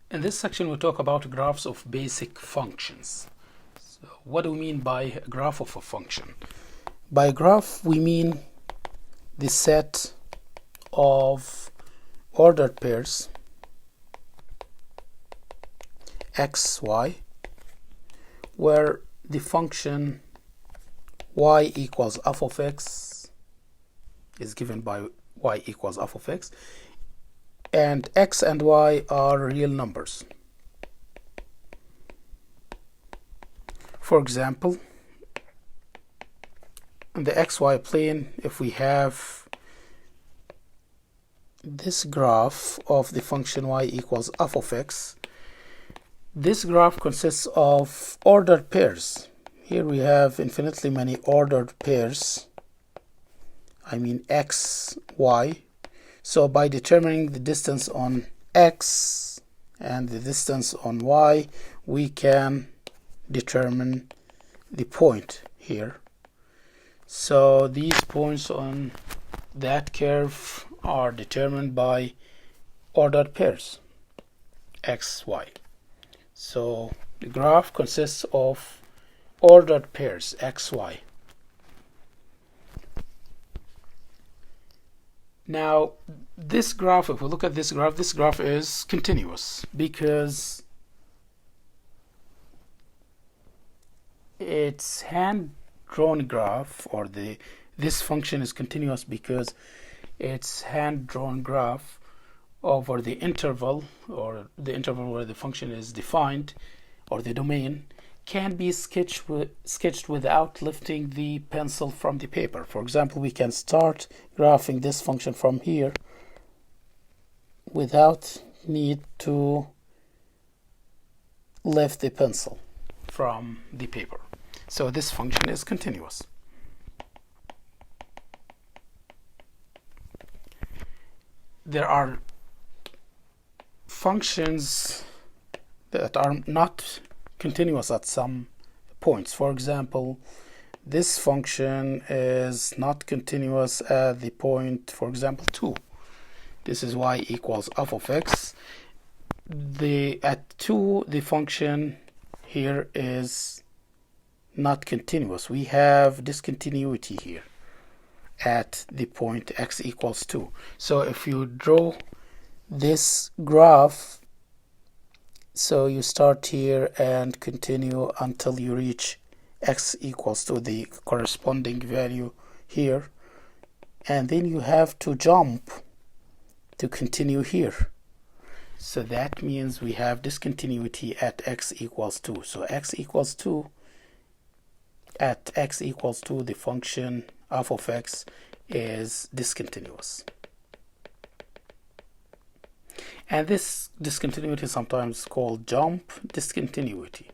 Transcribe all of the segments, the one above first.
In this section, we'll talk about graphs of basic functions. So what do we mean by a graph of a function? By graph, we mean the set of ordered pairs x, y, where the function y equals f of x is given by y equals f of x, and x and y are real numbers. For example, in the xy plane, if we have this graph of the function y equals f of x, this graph consists of ordered pairs. Here we have infinitely many ordered pairs, I mean x, y. So by determining the distance on x and the distance on y, we can determine the point here. So these points on that curve are determined by ordered pairs x, y. So the graph consists of ordered pairs x, y. Now this graph, if we look at this graph is continuous because it's hand-drawn graph, or this function is continuous because it's hand-drawn graph over the interval, or the interval where the function is defined, or the domain, can be sketched without lifting the pencil from the paper. For example, we can start graphing this function from here without need to lift the pencil from the paper. So this function is continuous. There are functions that are not continuous at some points. For example, this function is not continuous at the point, for example, 2. This is y equals f of x. At 2, the function here is not continuous. We have discontinuity here at the point x equals 2. So if you draw this graph, so you start here and continue until you reach x equals to the corresponding value here, and then you have to jump to continue here. So that means we have discontinuity at x equals 2. So x equals 2, at x equals 2, the function f of x is discontinuous. And this discontinuity is sometimes called jump discontinuity,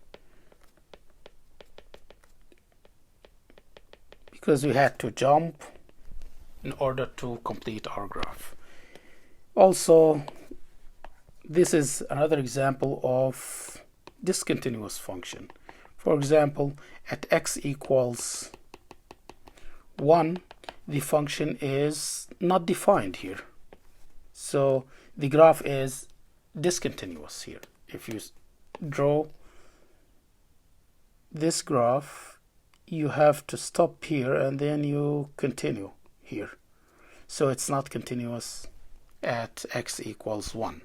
because we had to jump in order to complete our graph. Also, this is another example of discontinuous function. For example, at x equals 1, the function is not defined here. So the graph is discontinuous here. If you draw this graph, you have to stop here and then you continue here. So it's not continuous at x equals 1.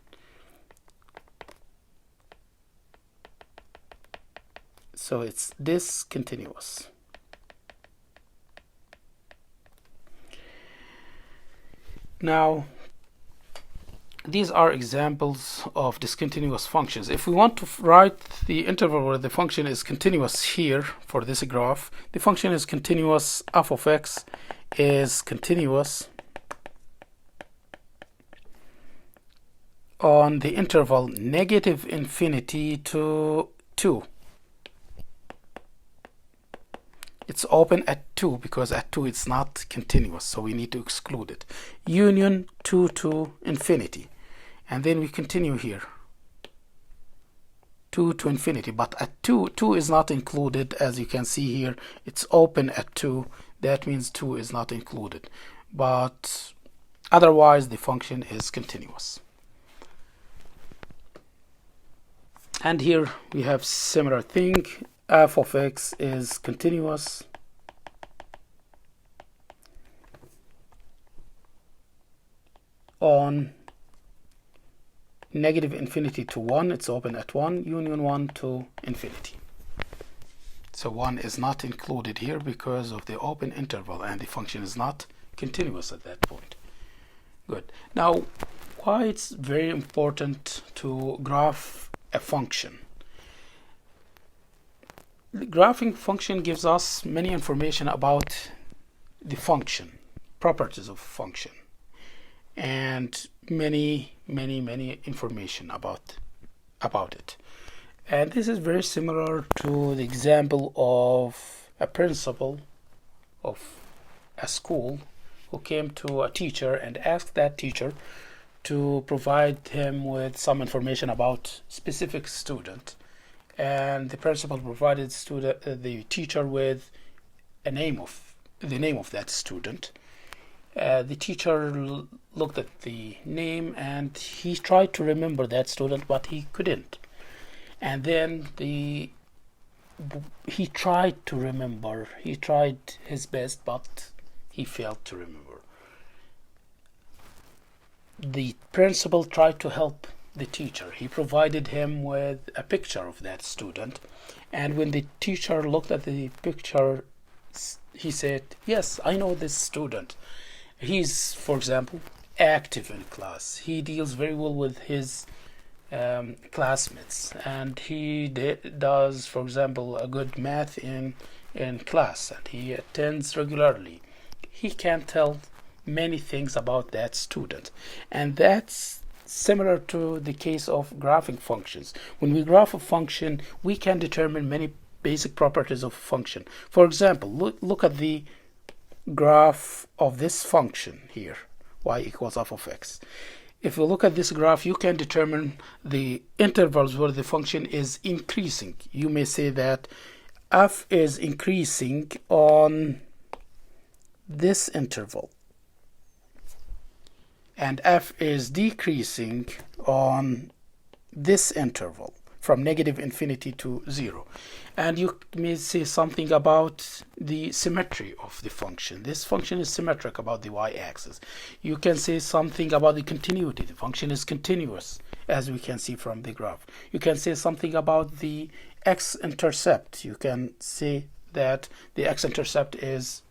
So it's discontinuous. Now, these are examples of discontinuous functions. If we want to write the interval where the function is continuous here for this graph, the function is continuous, f of x is continuous on the interval negative infinity to 2. It's open at 2 because at 2 it's not continuous, so we need to exclude it. Union 2 to infinity. And then we continue here, 2 to infinity. But at 2 is not included. As you can see here, it's open at 2. That means 2 is not included. But otherwise, the function is continuous. And here we have similar thing. F of x is continuous on negative infinity to 1. It's open at 1, union 1 to infinity. So 1 is not included here because of the open interval, and the function is not continuous at that point. Good. Now, why it's very important to graph a function? The graphing function gives us many information about the function, properties of function, and many information about it. And this is very similar to the example of a principal of a school who came to a teacher and asked that teacher to provide him with some information about specific student, and the principal provided the teacher with the name of that student. The teacher looked at the name and he tried to remember that student, but he couldn't. And then he tried to remember. He tried his best, but he failed to remember. The principal tried to help the teacher. He provided him with a picture of that student, and when the teacher looked at the picture, he said, "Yes, I know this student. He's, for example, active in class. He deals very well with his classmates, and he does, for example, a good math in class, and he attends regularly." He can tell many things about that student, and that's similar to the case of graphing functions. When we graph a function, we can determine many basic properties of a function. For example, look at the graph of this function here, y equals f of x. If you look at this graph, you can determine the intervals where the function is increasing. You may say that f is increasing on this interval, and f is decreasing on this interval from negative infinity to 0. And you may say something about the symmetry of the function. This function is symmetric about the y-axis. You can say something about the continuity. The function is continuous, as we can see from the graph. You can say something about the x-intercept. You can say that the x-intercept is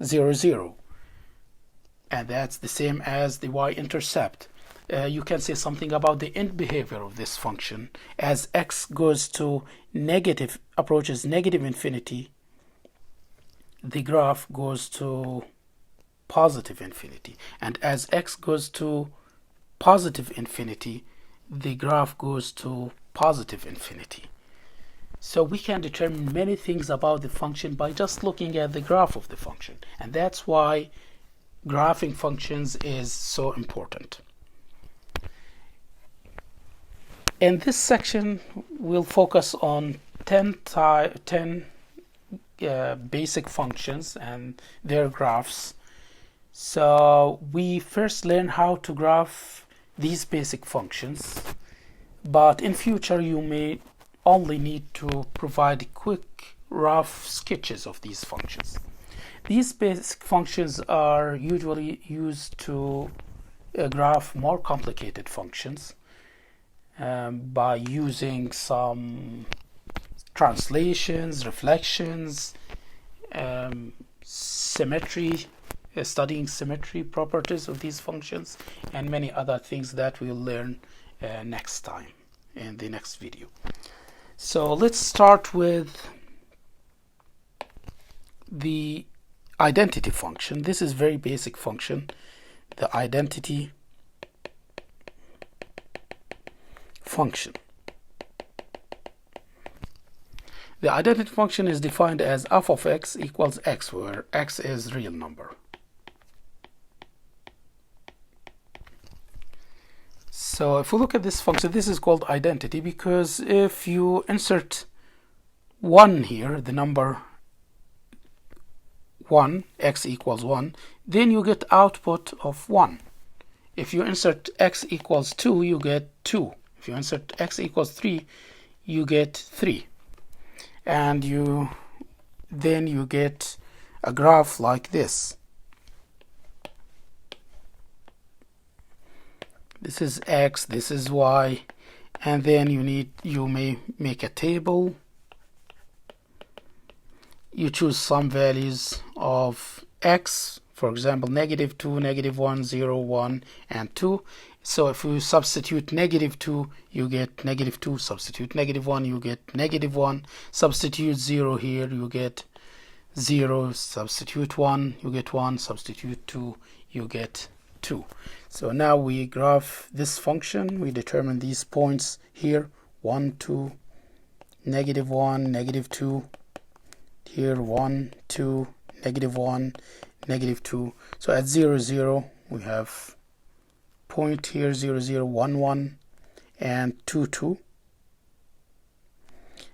0, 0. And that's the same as the y-intercept. You can say something about the end behavior of this function. As x goes to approaches negative infinity, the graph goes to positive infinity. And as x goes to positive infinity, the graph goes to positive infinity. So we can determine many things about the function by just looking at the graph of the function. And that's why graphing functions is so important. In this section, we'll focus on 10 basic functions and their graphs. So we first learn how to graph these basic functions, but in future you may only need to provide quick rough sketches of these functions. These basic functions are usually used to graph more complicated functions by using some translations, reflections, symmetry, studying symmetry properties of these functions, and many other things that we'll learn next time in the next video. So let's start with the identity function. This is very basic function, the identity function. The identity function is defined as f of x equals x, where x is real number. So if we look at this function, this is called identity because if you insert 1 here, the number 1, x equals 1, then you get output of 1. If you insert x equals 2, you get 2. If you insert x equals 3, you get 3, and then you get a graph like this. This is x, this is y, and then you may make a table. You choose some values of x, for example, -2, -1, 0, 1, and 2. So if you substitute -2, you get -2. Substitute -1, you get -1. Substitute 0 here, you get 0. Substitute 1, you get 1. Substitute 2, you get 2. So now we graph this function. We determine these points here, 1, 2, -1, -2, here 1, 2, -1, -2. So at 0, 0, we have point here 0, 0, 1, 1, and 2, 2.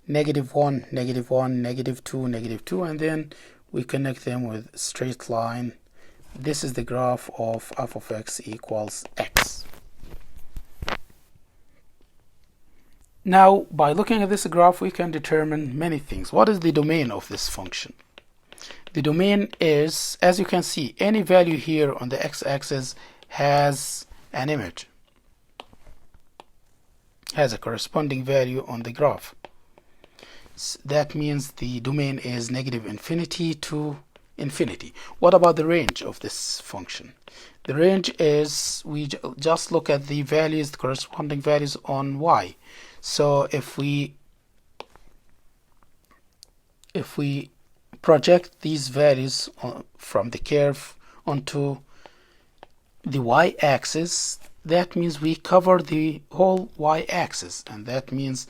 -1, -1, -2, -2, and then we connect them with a straight line. This is the graph of f of x equals x. Now, by looking at this graph, we can determine many things. What is the domain of this function? The domain is, as you can see, any value here on the x-axis has an image, has a corresponding value on the graph. That means the domain is -infinity to infinity. What about the range of this function? The range is, we just look at the values, the corresponding values on y. So if we project these values from the curve onto the y-axis, that means we cover the whole y-axis, and that means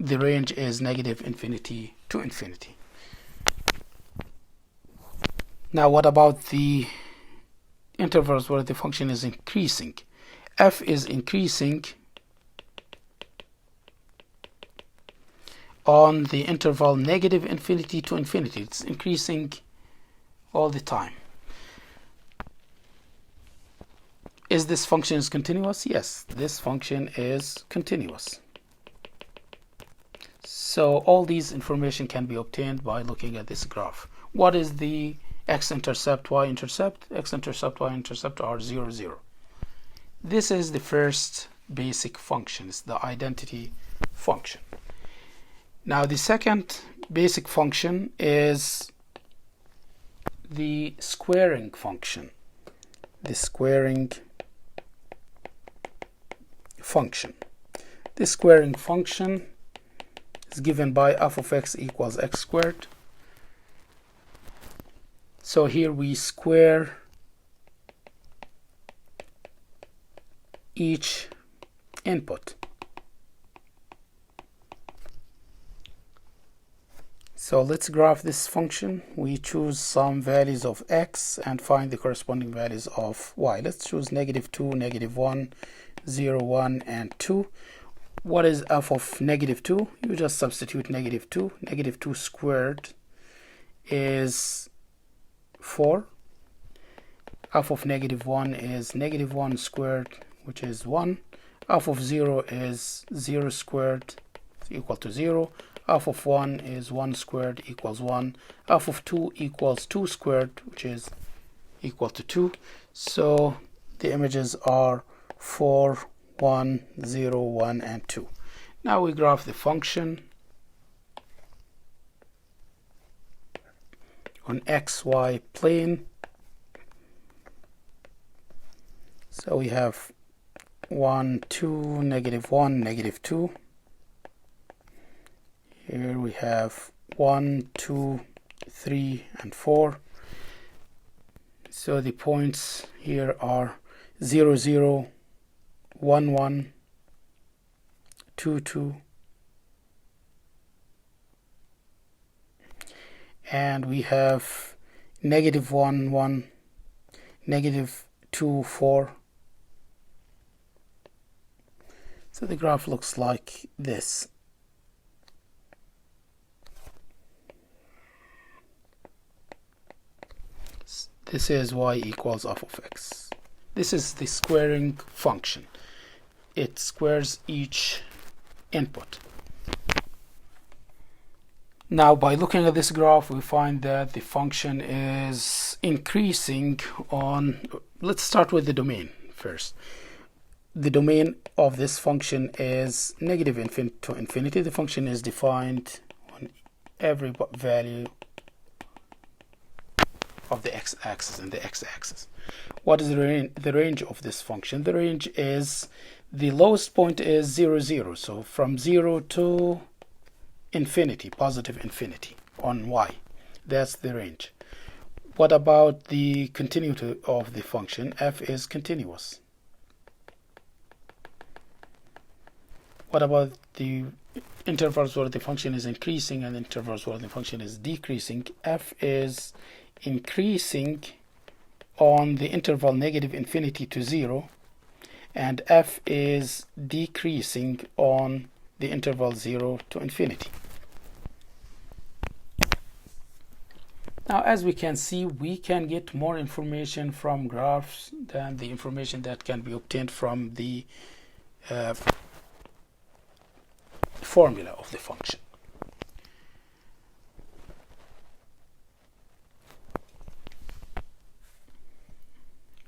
the range is -infinity to infinity. Now, what about the intervals where the function is increasing? F is increasing on the interval -infinity to infinity. It's increasing all the time. Is this function continuous? Yes, this function is continuous. So all these information can be obtained by looking at this graph. What is the x-intercept, y-intercept? X-intercept, y-intercept are 0, 0. This is the first basic function. It's the identity function. Now the second basic function is the squaring function. The squaring function. The squaring function is given by f of x equals x squared. So here we square each input. So let's graph this function. We choose some values of x and find the corresponding values of y. Let's choose -2, -1, 0, 1, and 2. What is f of -2? You just substitute -2. -2 squared is 4. F of -1 is -1 squared, which is 1. F of 0 is 0 squared, equal to 0. F of 1 is 1 squared, equals 1. F of 2 equals 2 squared, which is equal to 2. So the images are 4, 1, 0, 1, and 2. Now we graph the function on xy plane. So we have 1, 2, -1, -2. Here we have 1, 2, 3, and 4. So the points here are 0, 0, 1, 1, 2, 2, and we have -1, 1, -2, 4. So the graph looks like this. This is y equals f of x. This is the squaring function. It squares each input. Now, by looking at this graph, we find that the function is increasing on, let's start with the domain first. The domain of this function is negative infinity to infinity. The function is defined on every value of the x-axis and the x-axis. What is the range of this function? The range is, the lowest point is 0, 0. So from 0 to infinity, positive infinity on y. That's the range. What about the continuity of the function? F is continuous. What about the intervals where the function is increasing and intervals where the function is decreasing? F is increasing on the interval negative infinity to 0, and F is decreasing on the interval 0 to infinity. Now, as we can see, we can get more information from graphs than the information that can be obtained from the formula of the function.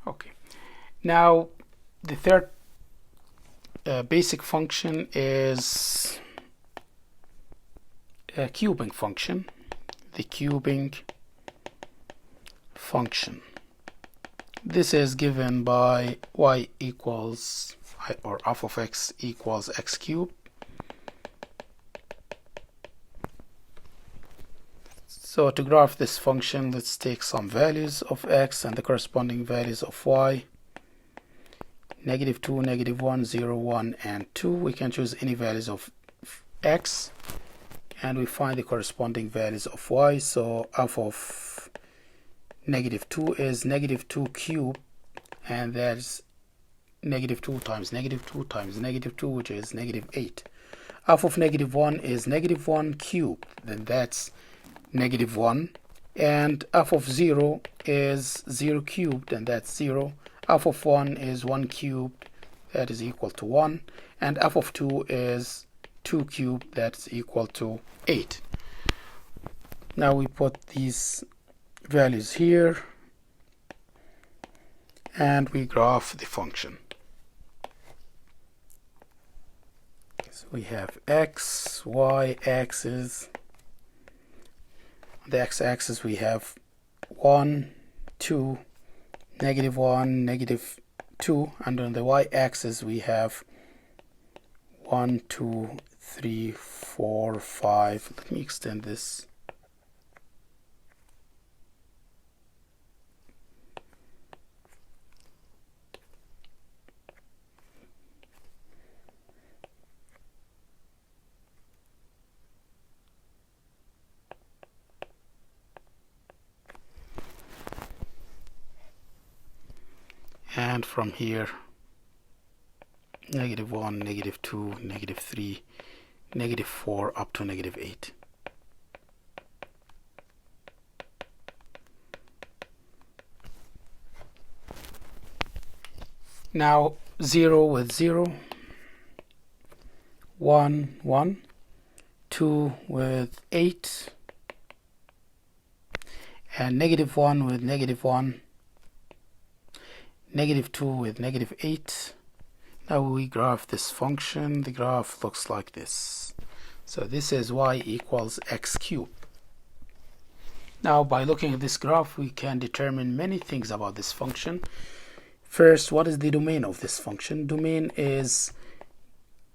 Okay, now the third basic function is a cubing function. The cubing function. This is given by y equals, or f of x equals x cubed. So to graph this function, let's take some values of x and the corresponding values of y. Negative 2, negative 1, 0, 1, and 2. We can choose any values of x, and we find the corresponding values of y. So f of negative 2 is negative 2 cubed, and that's negative 2 times negative 2 times negative 2, which is negative 8. F of negative 1 is negative 1 cubed, then that's negative 1, and f of 0 is 0 cubed, and that's 0. F of 1 is 1 cubed, that is equal to 1, and f of 2 is 2 cubed, that's equal to 8. Now we put these values here and we graph the function. So we have x, y axis. On the x-axis we have 1, 2, negative 1, negative 2, and on the y-axis we have 1, 2, 3, 4, 5. Let me extend this. And from here, negative 1, negative 2, negative 3, negative 4, up to negative 8. Now 0 with 0, 1, 1, 2 with 8, and negative 1 with negative 1, negative 2 with negative 8. Now we graph this function. The graph looks like this. So this is y equals x cubed. Now by looking at this graph, we can determine many things about this function. First, what is the domain of this function? Domain is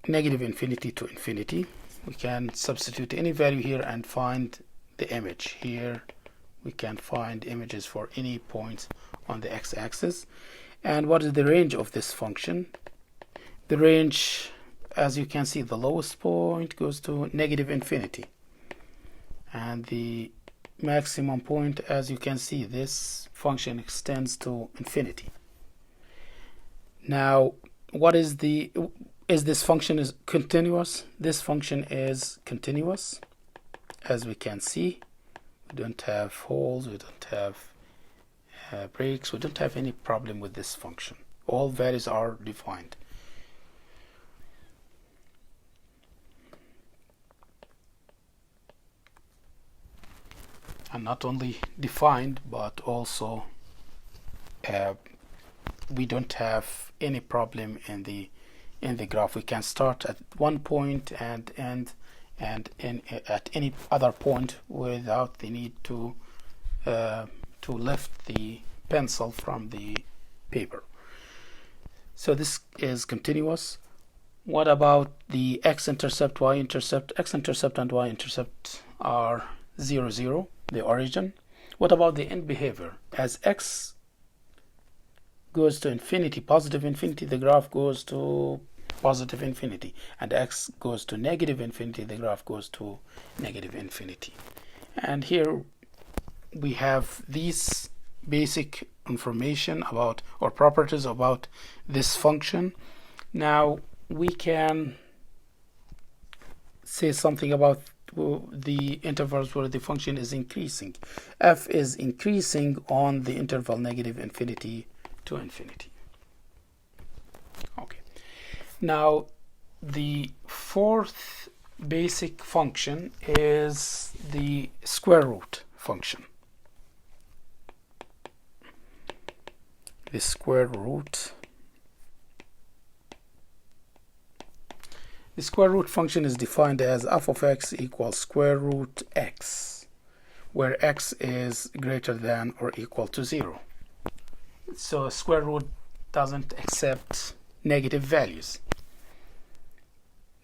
negative infinity to infinity. We can substitute any value here and find the image. Here we can find images for any points on the x-axis. And what is the range of this function? The range, as you can see, the lowest point goes to negative infinity, and the maximum point, as you can see, this function extends to infinity. Now, what is this function is continuous? This function is continuous. As we can see, we don't have holes, we don't have breaks, we don't have any problem with this function. All values are defined. and not only defined but also we don't have any problem in the graph. We can start at one point and end at any other point without the need to lift the pencil from the paper. So this is continuous. What about the x-intercept, y-intercept? X-intercept and y-intercept are 0, 0, the origin. What about the end behavior? As x goes to infinity, positive infinity, the graph goes to positive infinity, and x goes to negative infinity, the graph goes to negative infinity. And here we have these basic information about, or properties about, this function. Now we can say something about the intervals where the function is increasing. F is increasing on the interval negative infinity to infinity. Okay. Now the fourth basic function is the square root function. The square root. The square root function is defined as f of x equals square root x, where x is greater than or equal to 0. So square root doesn't accept negative values.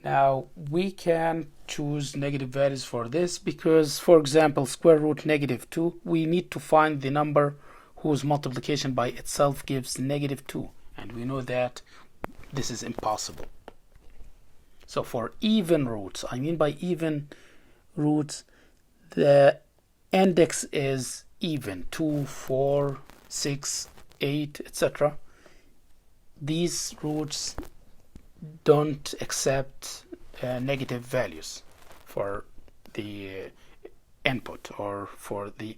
Now we can choose negative values for this because, for example, square root -2, we need to find the number whose multiplication by itself gives -2, and we know that this is impossible. So for even roots, I mean by even roots, the index is even, 2, 4, 6, 8, etc. These roots don't accept negative values for the input, or for the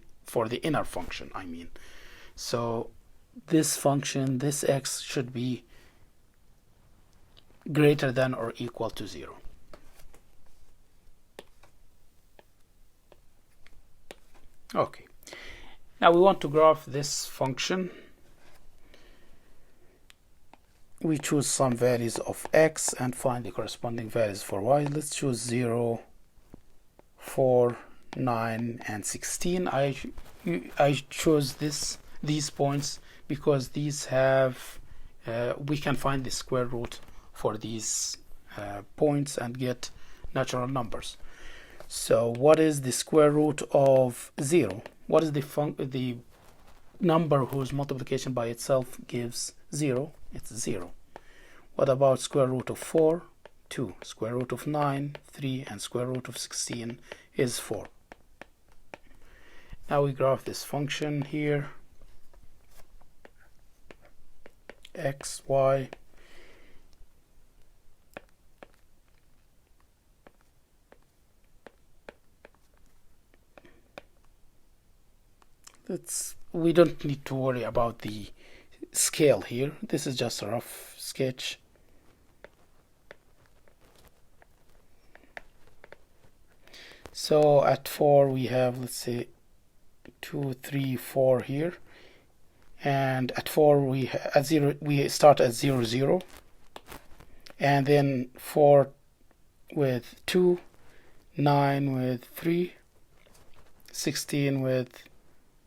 inner function, I mean. So this function, this x, should be greater than or equal to 0. Okay, now we want to graph this function. We choose some values of x and find the corresponding values for y. Let's choose 0, 4, 9, and 16. I chose these points because these have we can find the square root for these points and get natural numbers. So what is the square root of 0? What is the number whose multiplication by itself gives 0? It's 0. What about square root of 4? 2. Square root of 9, 3, and square root of 16 is 4. Now we graph this function here, x, y. We don't need to worry about the scale here. This is just a rough sketch. So at 4 we have, let's say, 2, 3, 4 here, and at 4 we start at 0, 0, and then 4 with 2, 9 with 3, 16 with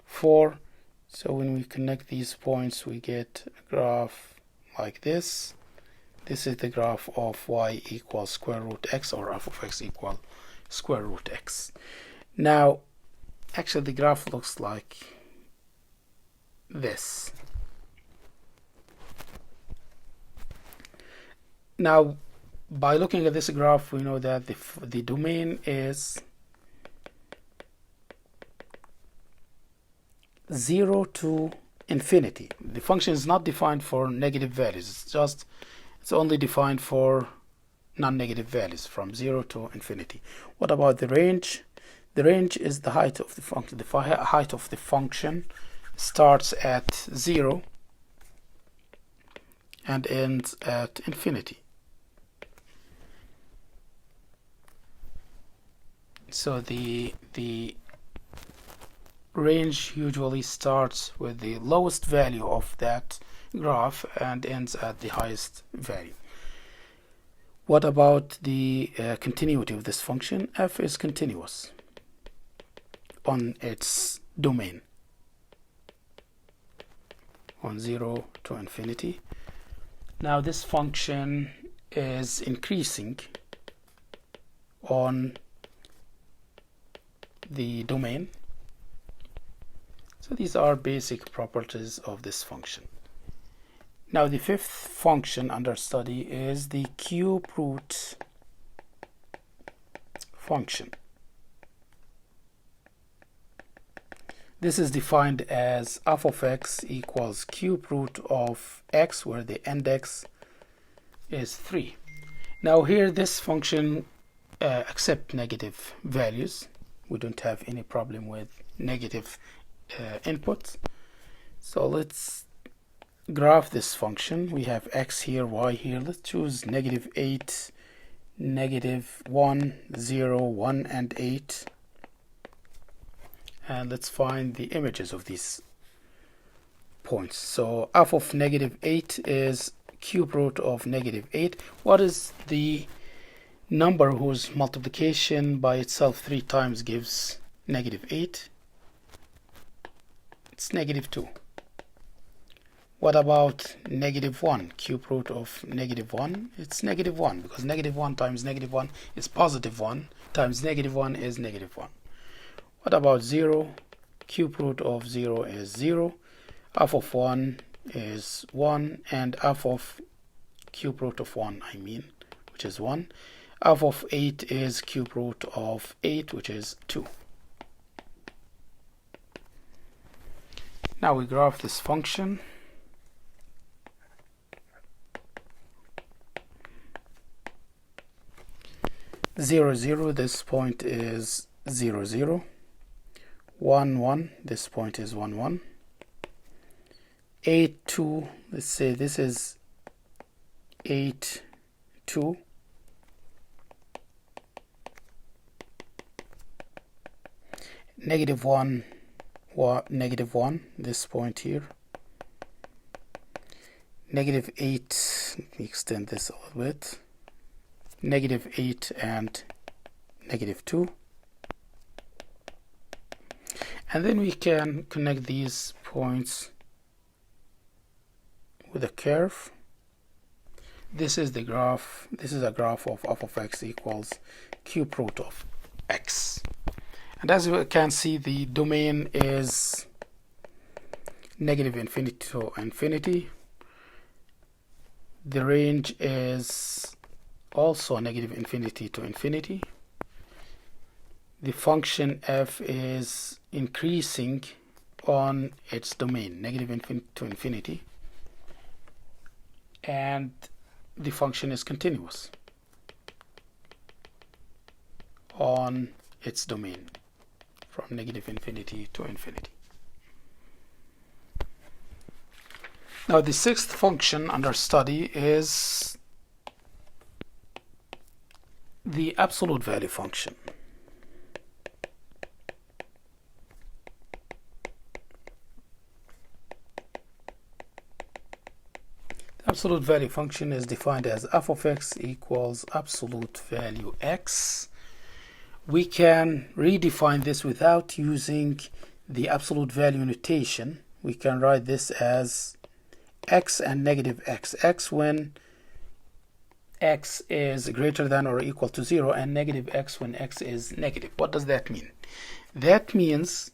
4. So when we connect these points, we get a graph like this. This is the graph of y equals square root x, or f of x equal square root x. Now actually the graph looks like this. Now by looking at this graph, we know that the domain is 0 to infinity. The function is not defined for negative values. It's only defined for non-negative values from 0 to infinity. What about the range? The range is the height of the function. The height of the function starts at 0 and ends at infinity. So the range usually starts with the lowest value of that graph and ends at the highest value. What about the continuity of this function? F is continuous on its domain, on 0 to infinity. Now this function is increasing on the domain. So these are basic properties of this function. Now the fifth function under study is the cube root function. This is defined as f of x equals cube root of x, where the index is 3. Now here this function accepts negative values. We don't have any problem with negative inputs. So let's graph this function. We have x here, y here. Let's choose -8, -1, 0, 1, and 8. And let's find the images of these points. So f of -8 is cube root of -8. What is the number whose multiplication by itself 3 times gives -8? It's -2. What about -1? Cube root of -1? It's -1, because -1 times -1 is +1 times -1 is -1. What about 0? Cube root of 0 is 0. F of 1 is 1, and f of cube root of 1, which is 1. F of 8 is cube root of 8, which is 2. Now we graph this function. Zero, 0, this point is 0, 0. 1, 1, this point is 1, 1. 8, 2, let's say this is 8, 2. -1, -1, this point here. -8, let me extend this a little bit. -8 and -2. And then we can connect these points with a curve. This is the graph. This is a graph of f of x equals cube root of x. And as you can see, the domain is -infinity to infinity. The range is also -infinity to infinity. The function f is increasing on its domain, -infinity to infinity, and the function is continuous on its domain from -infinity to infinity. Now the sixth function under study is the absolute value function. The absolute value function is defined as f of x equals absolute value x. We can redefine this without using the absolute value notation. We can write this as x and -x. X when x is greater than or equal to 0, and -x when x is negative. What does that mean? That means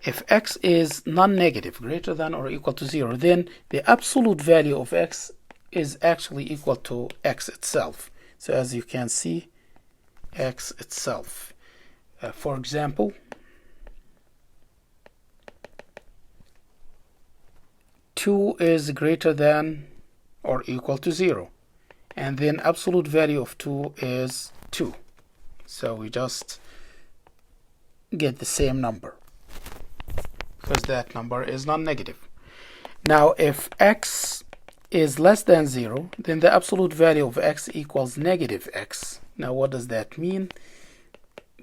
if x is non-negative, greater than or equal to 0, then the absolute value of x is actually equal to x itself. So as you can see, x itself. For example, 2 is greater than or equal to 0, and then absolute value of 2 is 2. So we just get the same number because that number is non-negative. Now if x is less than 0, then the absolute value of x equals -x. Now what does that mean?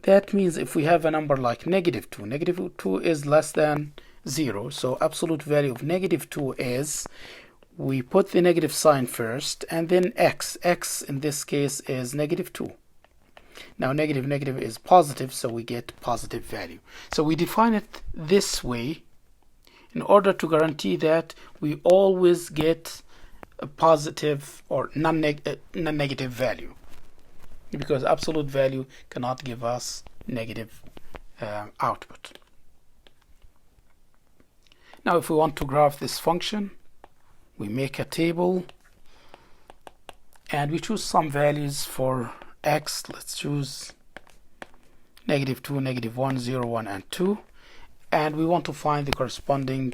That means if we have a number like -2, -2 is less than 0, so absolute value of -2 is, we put the negative sign first and then x. X in this case is -2. Now negative is positive, so we get positive value. So we define it this way in order to guarantee that we always get a positive or non-negative value, because absolute value cannot give us negative output. Now if we want to graph this function, we make a table and we choose some values for x. Let's choose -2, -1, 0, 1, and 2, and we want to find the corresponding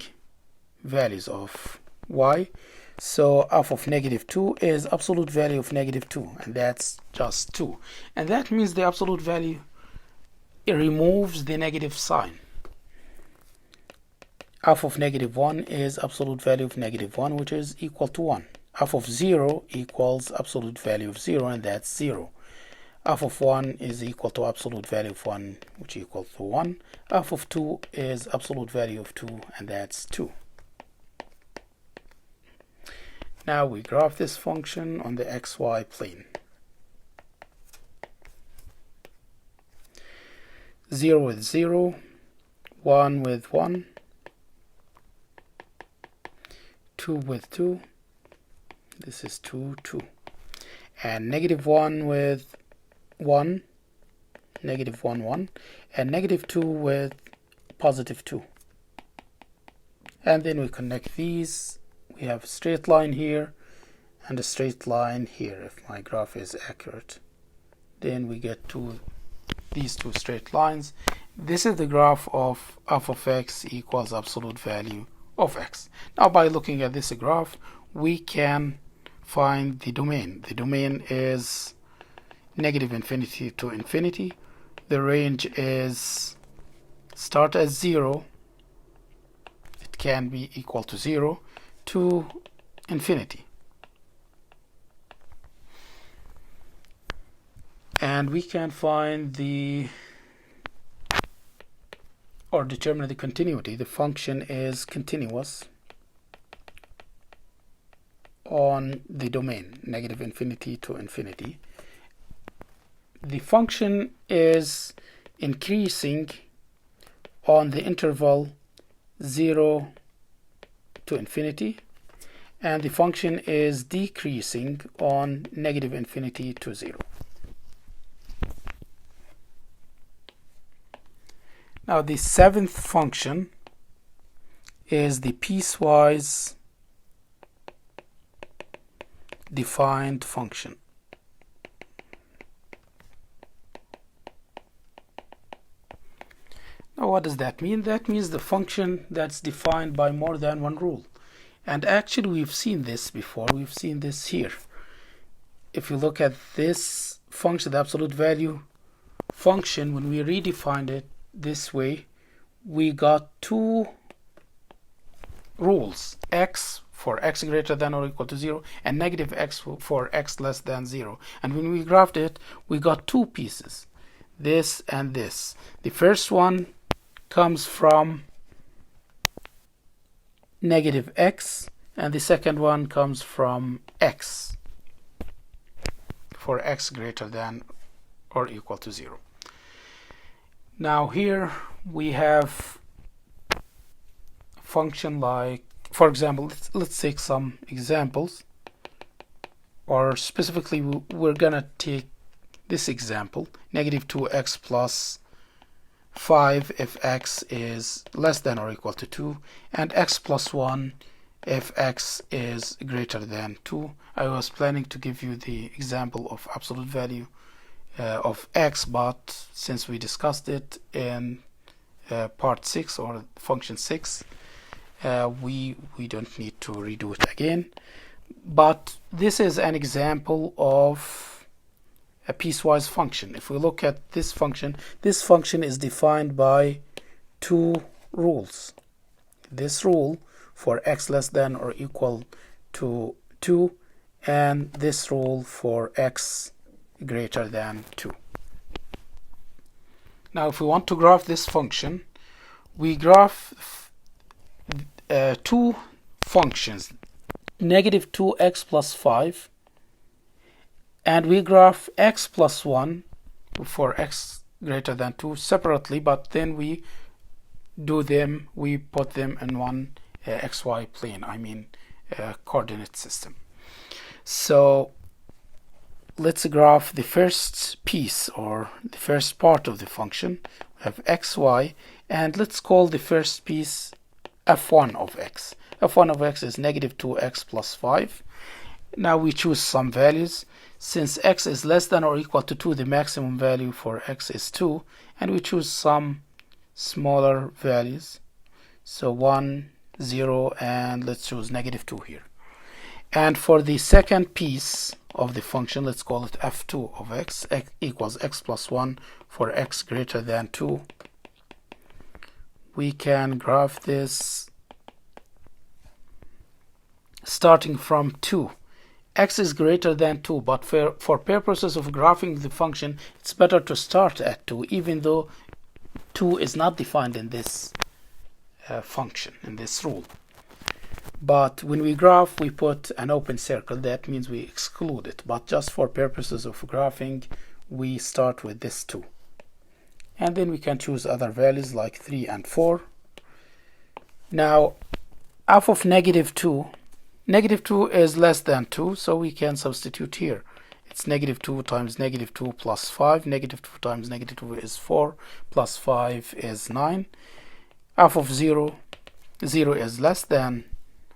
values of y. So f of -2 is absolute value of -2, and that's just 2, and that means the absolute value, it removes the negative sign. F of -1 is absolute value of -1, which is equal to 1. F of 0 equals absolute value of 0, and that's 0. F of 1 is equal to absolute value of 1, which equals to 1. F of 2 is absolute value of 2, and that's 2. Now we graph this function on the xy plane. 0 with 0, 1 with 1, 2 with 2, this is 2, 2, and -1 with 1, -1, 1, and -2 with +2. And then we connect these. We have a straight line here and a straight line here, if my graph is accurate. Then we get to these two straight lines. This is the graph of f of x equals absolute value of x. Now by looking at this graph, we can find the domain. The domain is -infinity to infinity. The range is start at 0, it can be equal to 0, to infinity. And we can find the, or determine the continuity. The function is continuous on the domain, -infinity to infinity. The function is increasing on the interval 0 to infinity, and the function is decreasing on -infinity to 0. Now the seventh function is the piecewise defined function. Now what does that mean? That means the function that's defined by more than one rule. And actually we've seen this before. We've seen this here. If you look at this function, the absolute value function, when we redefined it this way, we got two rules: x for x greater than or equal to 0, and -x for x less than 0. And when we graphed it, we got two pieces, this and this. The first one comes from -x, and the second one comes from x for x greater than or equal to 0. Now here we have a function like, for example, let's take some examples, or specifically we're gonna take this example: -2x plus 5 if x is less than or equal to 2, and x plus 1 if x is greater than 2. I was planning to give you the example of absolute value of x, but since we discussed it in part 6 or function 6, we don't need to redo it again. But this is an example of a piecewise function. If we look at this function is defined by two rules. This rule for x less than or equal to 2, and this rule for x greater than 2. Now if we want to graph this function, we graph two functions, negative 2x plus 5, and we graph x plus 1 for x greater than 2 separately, but then we put them in one xy plane, I mean coordinate system. So let's graph the first piece, or the first part of the function. We have xy, and let's call the first piece f1 of x. f1 of x is negative 2x plus 5. Now we choose some values. Since x is less than or equal to 2, the maximum value for x is 2, and we choose some smaller values. So 1, 0, and let's choose negative 2 here. And for the second piece of the function, let's call it f2 of x equals x plus 1 for x greater than 2. We can graph this starting from 2. X is greater than 2, but for purposes of graphing the function, it's better to start at 2, even though 2 is not defined in this function, in this rule. But when we graph, we put an open circle. That means we exclude it. But just for purposes of graphing, we start with this 2. And then we can choose other values like 3 and 4. Now, f of negative 2, negative 2 is less than 2, so we can substitute here. It's negative 2 times negative 2 plus 5. Negative 2 times negative 2 is 4, plus 5 is 9. F of 0, 0 is less than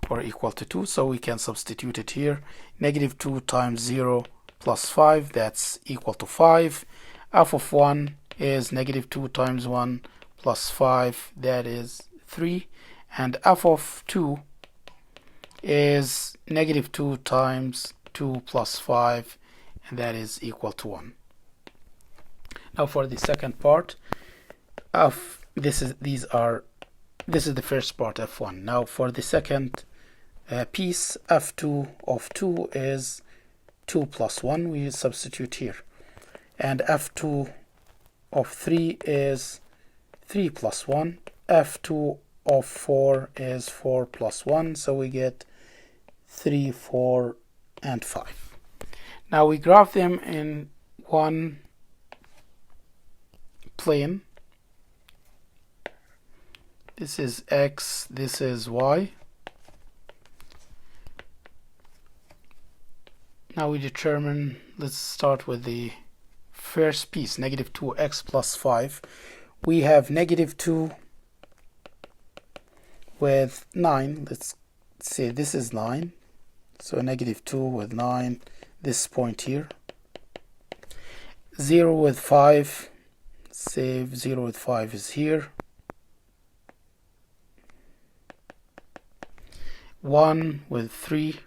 or equal to 2, so we can substitute it here. Negative 2 times 0 plus 5, that's equal to 5. F of 1 is negative 2 times 1 plus 5, that is 3. And f of 2 is negative 2 times 2 plus 5, and that is equal to 1. Now for the second part, this is the first part, f1. Now for the second piece, f2 of 2 is 2 plus 1, we substitute here. And f2 of 3 is 3 plus 1. f2 of 4 is 4 plus 1, so we get 3, 4, and 5. Now we graph them in one plane. This is x, this is y. Now we determine, let's start with the first piece, negative 2x plus 5. We have negative 2 with 9. Let's say this is 9. So negative 2 with 9, this point here. 0 with 5, say 0 with 5 is here. 1 with 3.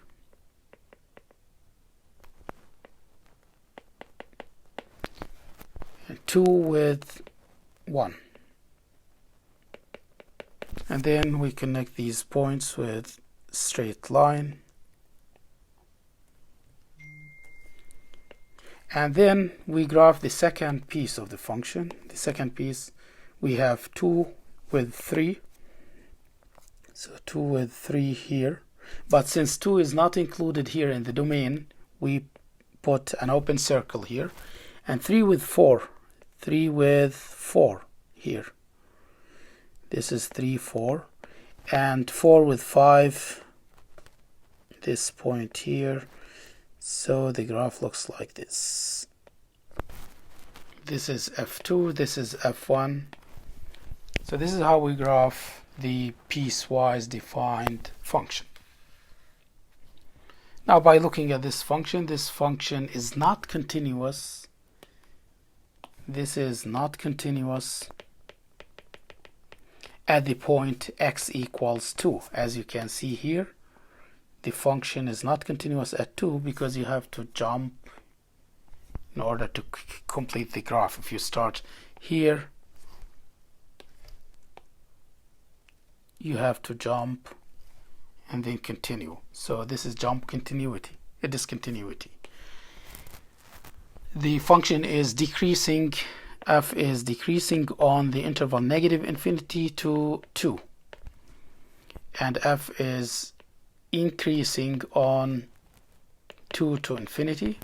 And 2 with 1. And then we connect these points with straight line. And then we graph the second piece of the function. The second piece, we have 2 with 3. So 2 with 3 here. But since 2 is not included here in the domain, we put an open circle here. And 3 with 4. 3 with 4 here. This is 3, 4. And 4 with 5. This point here. So the graph looks like this. This is f2, this is f1. So this is how we graph the piecewise defined function. Now by looking at this function is not continuous. This is not continuous at the point x equals 2. As you can see here, the function is not continuous at 2 because you have to jump in order to complete the graph. If you start here, you have to jump and then continue. So this is jump continuity, a discontinuity. The function is decreasing f is decreasing on the interval -infinity to 2, and f is increasing on 2 to infinity.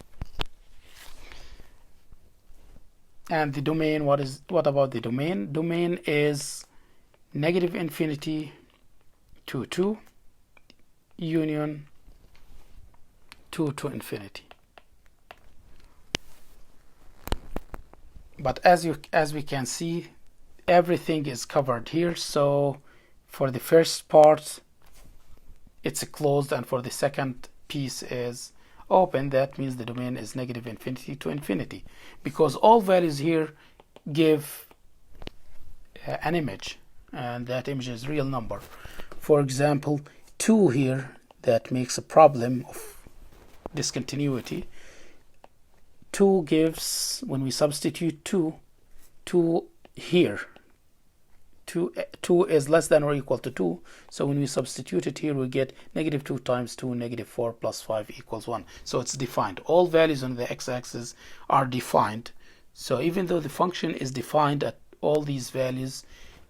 And the domain, what about the domain? Domain is -infinity to 2 union 2 to infinity. But as we can see, everything is covered here. So for the first part it's closed, and for the second piece is open. That means the domain is -infinity to infinity, because all values here give an image, and that image is real number. For example, 2 here, that makes a problem of discontinuity. 2 gives, when we substitute 2 here, 2 is less than or equal to 2, so when we substitute it here we get -2 times 2, -4 plus 5 equals 1. So it's defined. All values on the x-axis are defined. So even though the function is defined at all these values,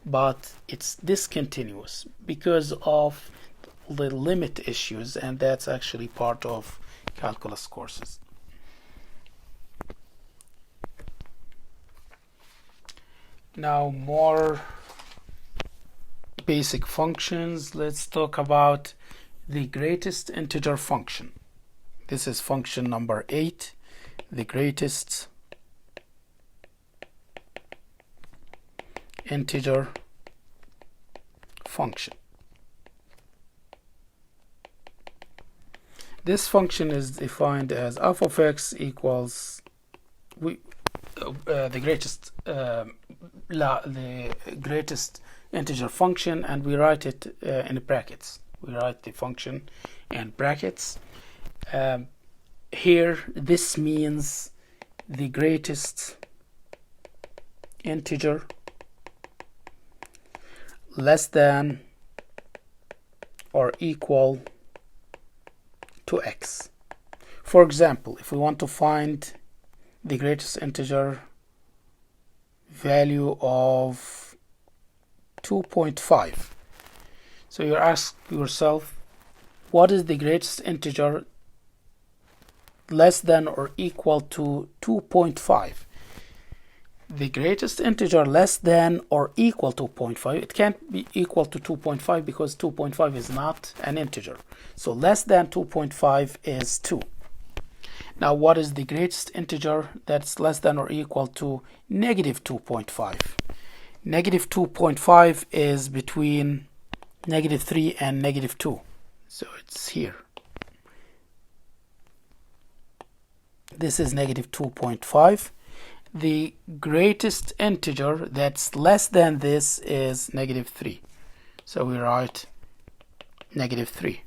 but it's discontinuous because of the limit issues, and that's actually part of calculus courses. Now, more basic functions. Let's talk about the greatest integer function. This is function number 8, the greatest integer function. This function is defined as f of x equals the greatest integer function, and we write it in brackets. We write the function in brackets. Here this means the greatest integer less than or equal to x. For example, if we want to find the greatest integer value of 2.5, so you ask yourself, what is the greatest integer less than or equal to 2.5? The greatest integer less than or equal to 0.5, it can't be equal to 2.5 because 2.5 is not an integer. So less than 2.5 is 2. Now, what is the greatest integer that's less than or equal to -2.5? -2.5 is between -3 and -2. So it's here. This is -2.5. The greatest integer that's less than this is -3. So we write -3.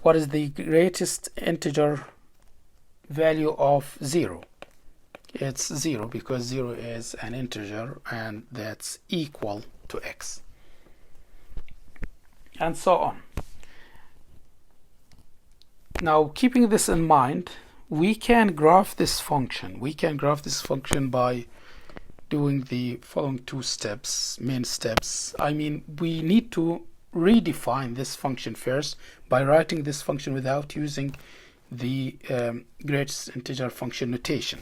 What is the greatest integer value of 0? It's 0 because 0 is an integer and that's equal to x. And so on. Now, keeping this in mind, we can graph this function. We can graph this function by doing the following two steps, main steps. I mean, we need to redefine this function first by writing this function without using the greatest integer function notation.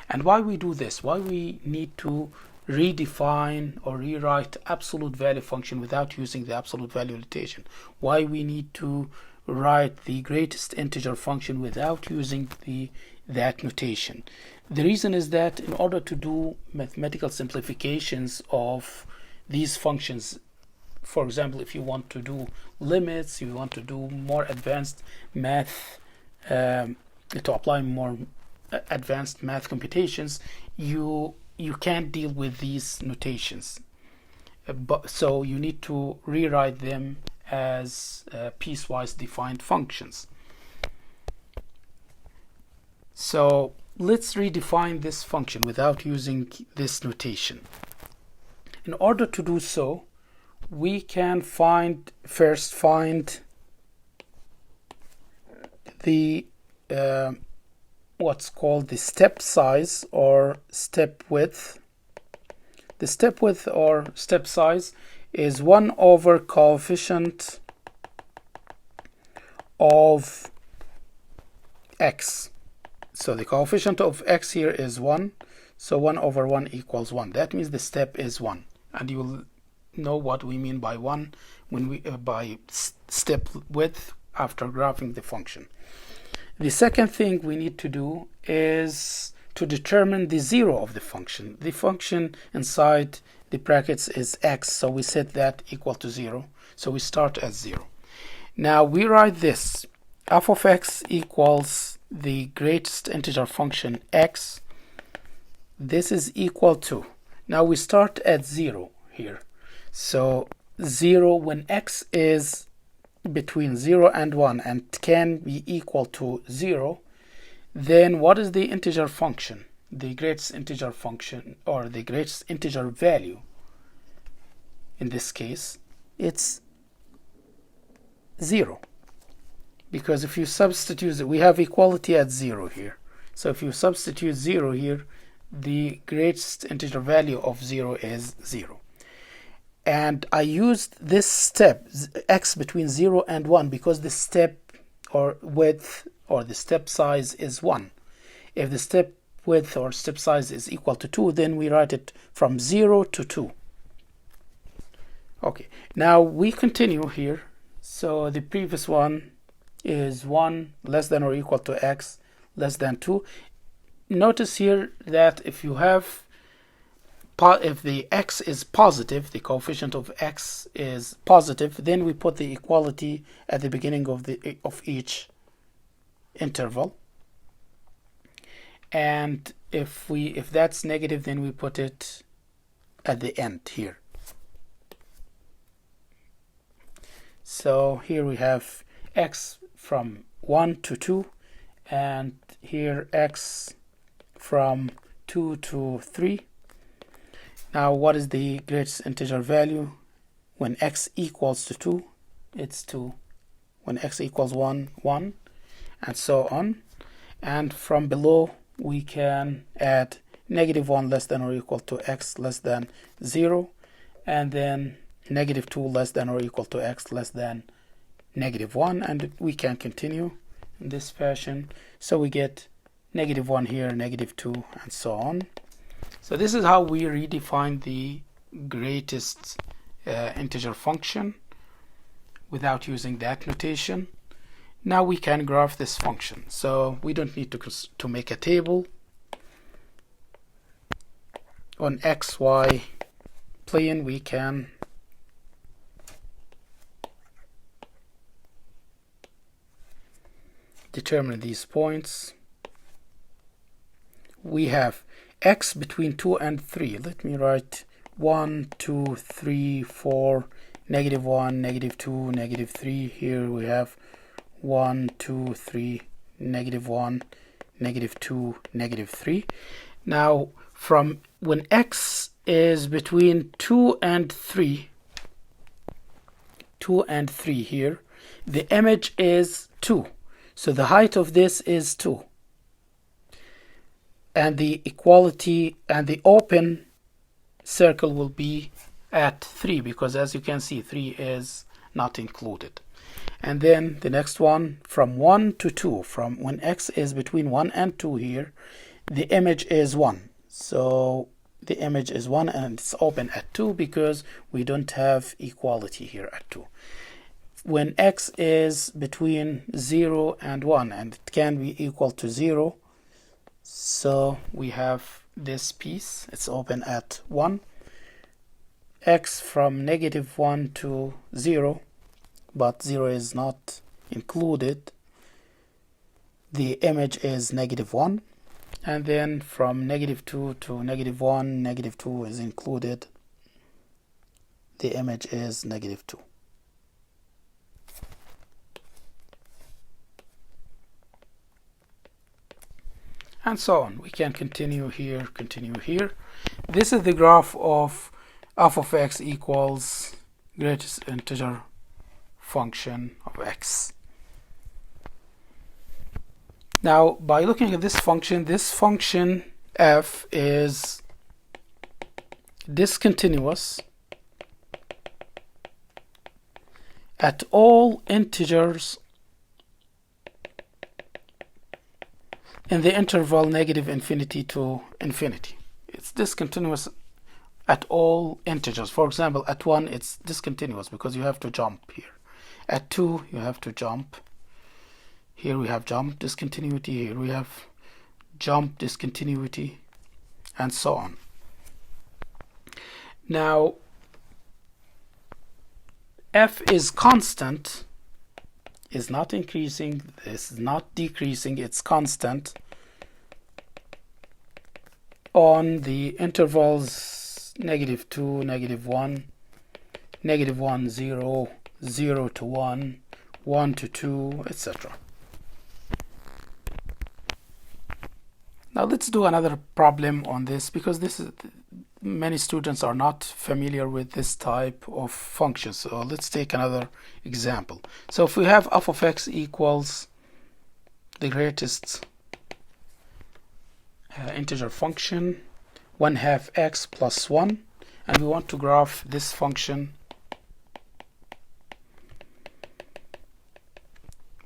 And why we do this, why we need to redefine or rewrite absolute value function without using the absolute value notation, why we need to write the greatest integer function without using that notation. The reason is that in order to do mathematical simplifications of these functions, for example, if you want to do limits, you want to do more advanced math, to apply more advanced math computations, you can't deal with these notations. So you need to rewrite them as piecewise defined functions. So let's redefine this function without using this notation. In order to do so, we can first find the what's called the step size or step width. The step width or step size is 1 over coefficient of x. So the coefficient of x here is 1. So 1 over 1 equals 1. That means the step is 1. And you will know what we mean by 1 when we by step width after graphing the function. The second thing we need to do is to determine the zero of the function. The function inside the brackets is x, so we set that equal to 0. So we start at 0. Now we write this. F of x equals the greatest integer function x. This is equal to. Now we start at 0 here. So 0 when x is between 0 and 1 and can be equal to 0, then what is the integer function? The greatest integer function or the greatest integer value. In this case, it's 0. Because if you substitute, we have equality at 0 here. So if you substitute 0 here, the greatest integer value of 0 is 0. And I used this step, x between 0 and 1, because the step or width or the step size is 1. If the step width or step size is equal to 2, then we write it from 0 to 2. Okay, now we continue here. So the previous one is 1 less than or equal to x less than 2. Notice here that if you have if the x is positive, the coefficient of x is positive, then we put the equality at the beginning of each interval. And if that's negative, then we put it at the end here. So here we have x from 1 to 2, and here x from 2 to 3. Now what is the greatest integer value? When x equals to 2, it's 2. When x equals 1, 1, and so on. And from below we can add -1 less than or equal to x less than 0, and then -2 less than or equal to x less than -1, and we can continue in this fashion. So we get -1 here, -2, and so on. So this is how we redefine the greatest integer function without using that notation. Now we can graph this function. So we don't need to make a table. On xy plane we can determine these points. We have x between 2 and 3. Let me write 1, 2, 3, 4, -1, -2, -3. Here we have 1, 2, 3, -1, -2, -3. Now from when x is between 2 and 3 here, the image is 2. So the height of this is 2. And the equality and the open circle will be at 3, because as you can see 3 is not included. And then the next one from 1 to 2, from when x is between 1 and 2 here, the image is 1. So the image is 1 and it's open at 2 because we don't have equality here at 2. When x is between 0 and 1, and it can be equal to 0, so we have this piece, it's open at 1. X from -1 to 0, but 0 is not included. The image is -1. And then from -2 to -1, -2 is included. The image is -2. And so on. We can continue here, continue here. This is the graph of f of x equals greatest integer function of x. Now, by looking at this function f is discontinuous at all integers in the interval negative infinity to infinity. It's discontinuous at all integers. For example, at 1 it's discontinuous because you have to jump here. At 2 you have to jump. Here we have jump discontinuity, here we have jump discontinuity, and so on. Now, f is constant, is not increasing, this is not decreasing, it's constant on the intervals -2, -1, -1, 0, 0 to 1, 1 to 2, etc. Now let's do another problem on this, because this is many students are not familiar with this type of function. So let's take another example. So if we have f of x equals the greatest integer function 1/2 x plus 1, and we want to graph this function,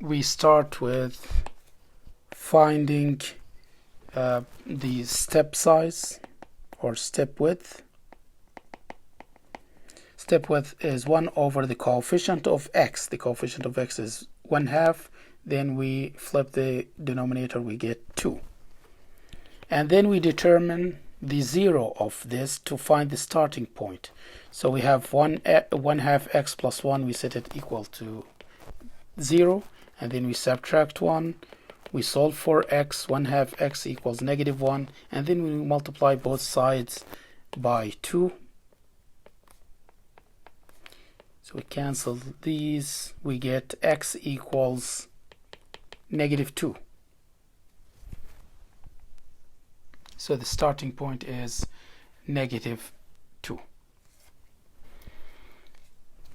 we start with finding the step size or step width. Step width is 1 over the coefficient of x. The coefficient of x is 1/2. Then we flip the denominator, we get 2. And then we determine the 0 of this to find the starting point. So we have 1/2 x plus 1, we set it equal to 0, and then we subtract 1. We solve for x, 1/2 x equals -1, and then we multiply both sides by 2. So we cancel these, we get x equals -2. So the starting point is -2.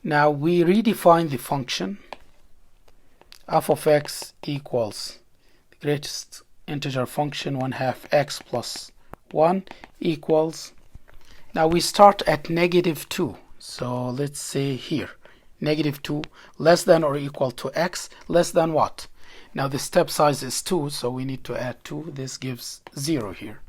Now we redefine the function. F of x equals greatest integer function 1/2 x plus 1 equals, now we start at -2. So let's say here -2 less than or equal to x, less than what? Now the step size is 2, so we need to add 2. This gives 0 here.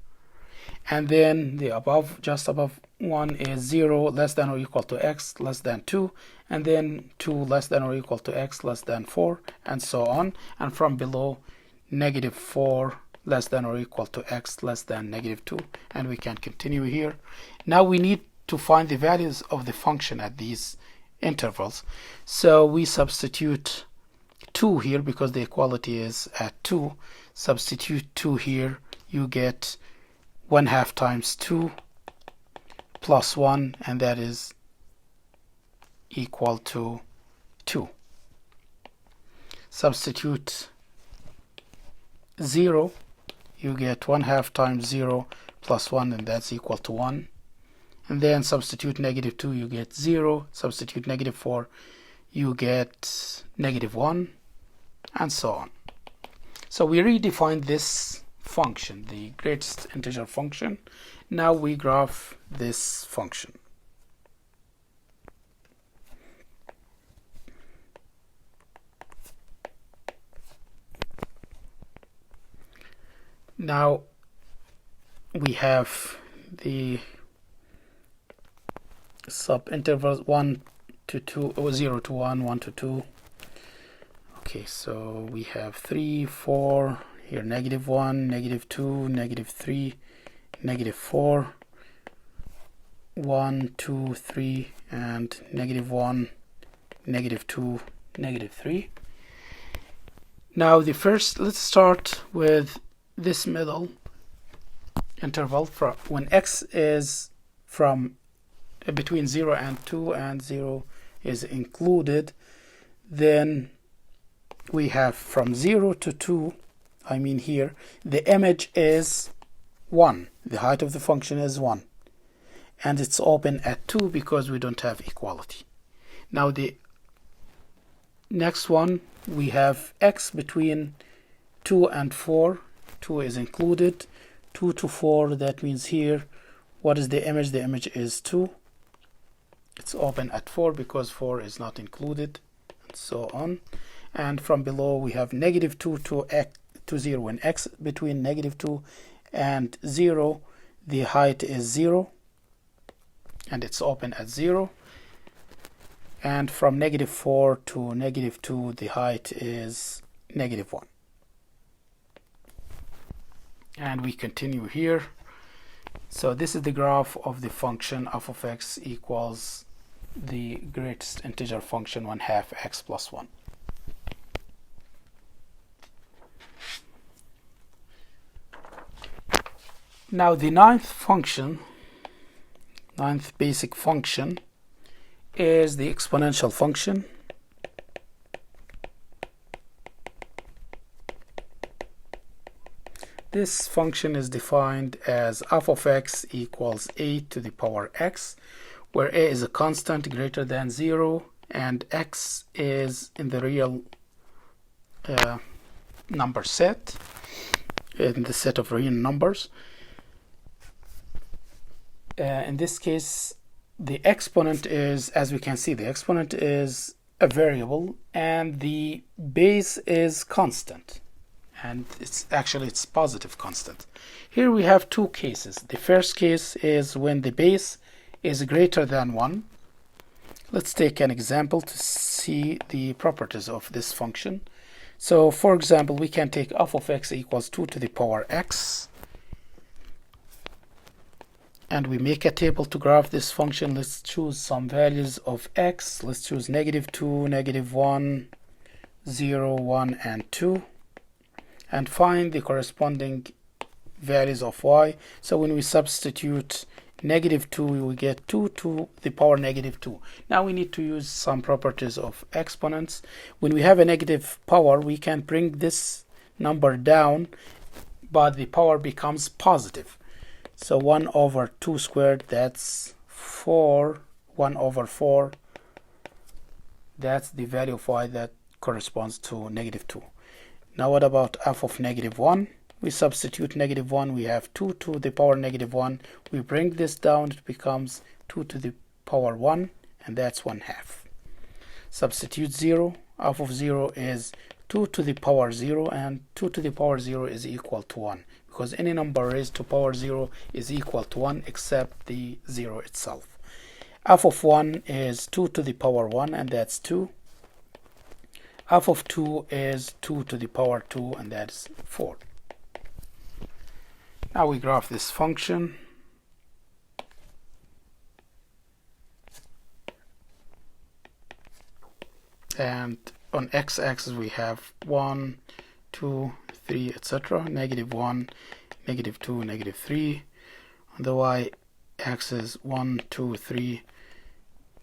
And then the above, just above 1 is 0 less than or equal to x less than 2, and then 2 less than or equal to x less than 4, and so on. And from below, -4 less than or equal to x less than -2, and we can continue here. Now we need to find the values of the function at these intervals. So we substitute 2 here because the equality is at 2. Substitute 2 here, you get 1/2 times 2 plus 1, and that is equal to 2. Substitute 0, you get 1/2 times 0 plus 1, and that's equal to 1. And then substitute -2, you get 0. Substitute -4, you get -1, and so on. So we redefined this function, the greatest integer function. Now we graph this function. Now we have the sub-intervals 1 to 2, or 0 to 1, 1 to 2. Okay, so we have 3, 4, here -1, -2, -3, -4, 1, 2, 3, and -1, -2, -3. Now the first, let's start with this middle interval from when x is from between 0 and 2 and 0 is included. Then we have from 0 to 2, I mean here, the image is 1. The height of the function is 1. And it's open at 2 because we don't have equality. Now the next one, we have x between 2 and 4. 2 is included. 2 to 4, that means here, what is the image? The image is 2. It's open at 4 because 4 is not included, and so on. And from below we have negative 2 to 0. When x between negative 2 and 0, the height is 0, and it's open at 0. And from negative 4 to negative 2, the height is negative 1. And we continue here. So this is the graph of the function f of x equals the greatest integer function 1/2 x plus 1. Now the ninth basic function is the exponential function. This function is defined as f of x equals a to the power x, where a is a constant greater than 0 and x is in the real number set, in the set of real numbers. In this case, the exponent is, as we can see, the exponent is a variable and the base is constant, and it's positive constant. Here we have two cases. The first case is when the base is greater than 1. Let's take an example to see the properties of this function. So for example, we can take f of x equals 2 to the power x, and we make a table to graph this function. Let's choose some values of x. Let's choose negative 2, negative 1, 0, 1, and 2, and find the corresponding values of y. So when we substitute negative 2, we get 2 to the power negative 2. Now we need to use some properties of exponents. When we have a negative power, we can bring this number down, but the power becomes positive. So 1 over 2 squared, that's 4. 1 over 4, that's the value of y that corresponds to negative 2. Now what about f of negative 1? We substitute negative 1, we have 2 to the power negative 1. We bring this down, it becomes 2 to the power 1, and that's 1/2. Substitute 0, f of 0 is 2 to the power 0, and 2 to the power 0 is equal to 1, because any number raised to power 0 is equal to 1 except the 0 itself. F of 1 is 2 to the power 1, and that's 2. F of 2 is 2 to the power 2, and that's 4. Now we graph this function. And on x-axis we have 1, 2, 3, etc. Negative 1, negative 2, negative 3. On the y-axis 1, 2, 3.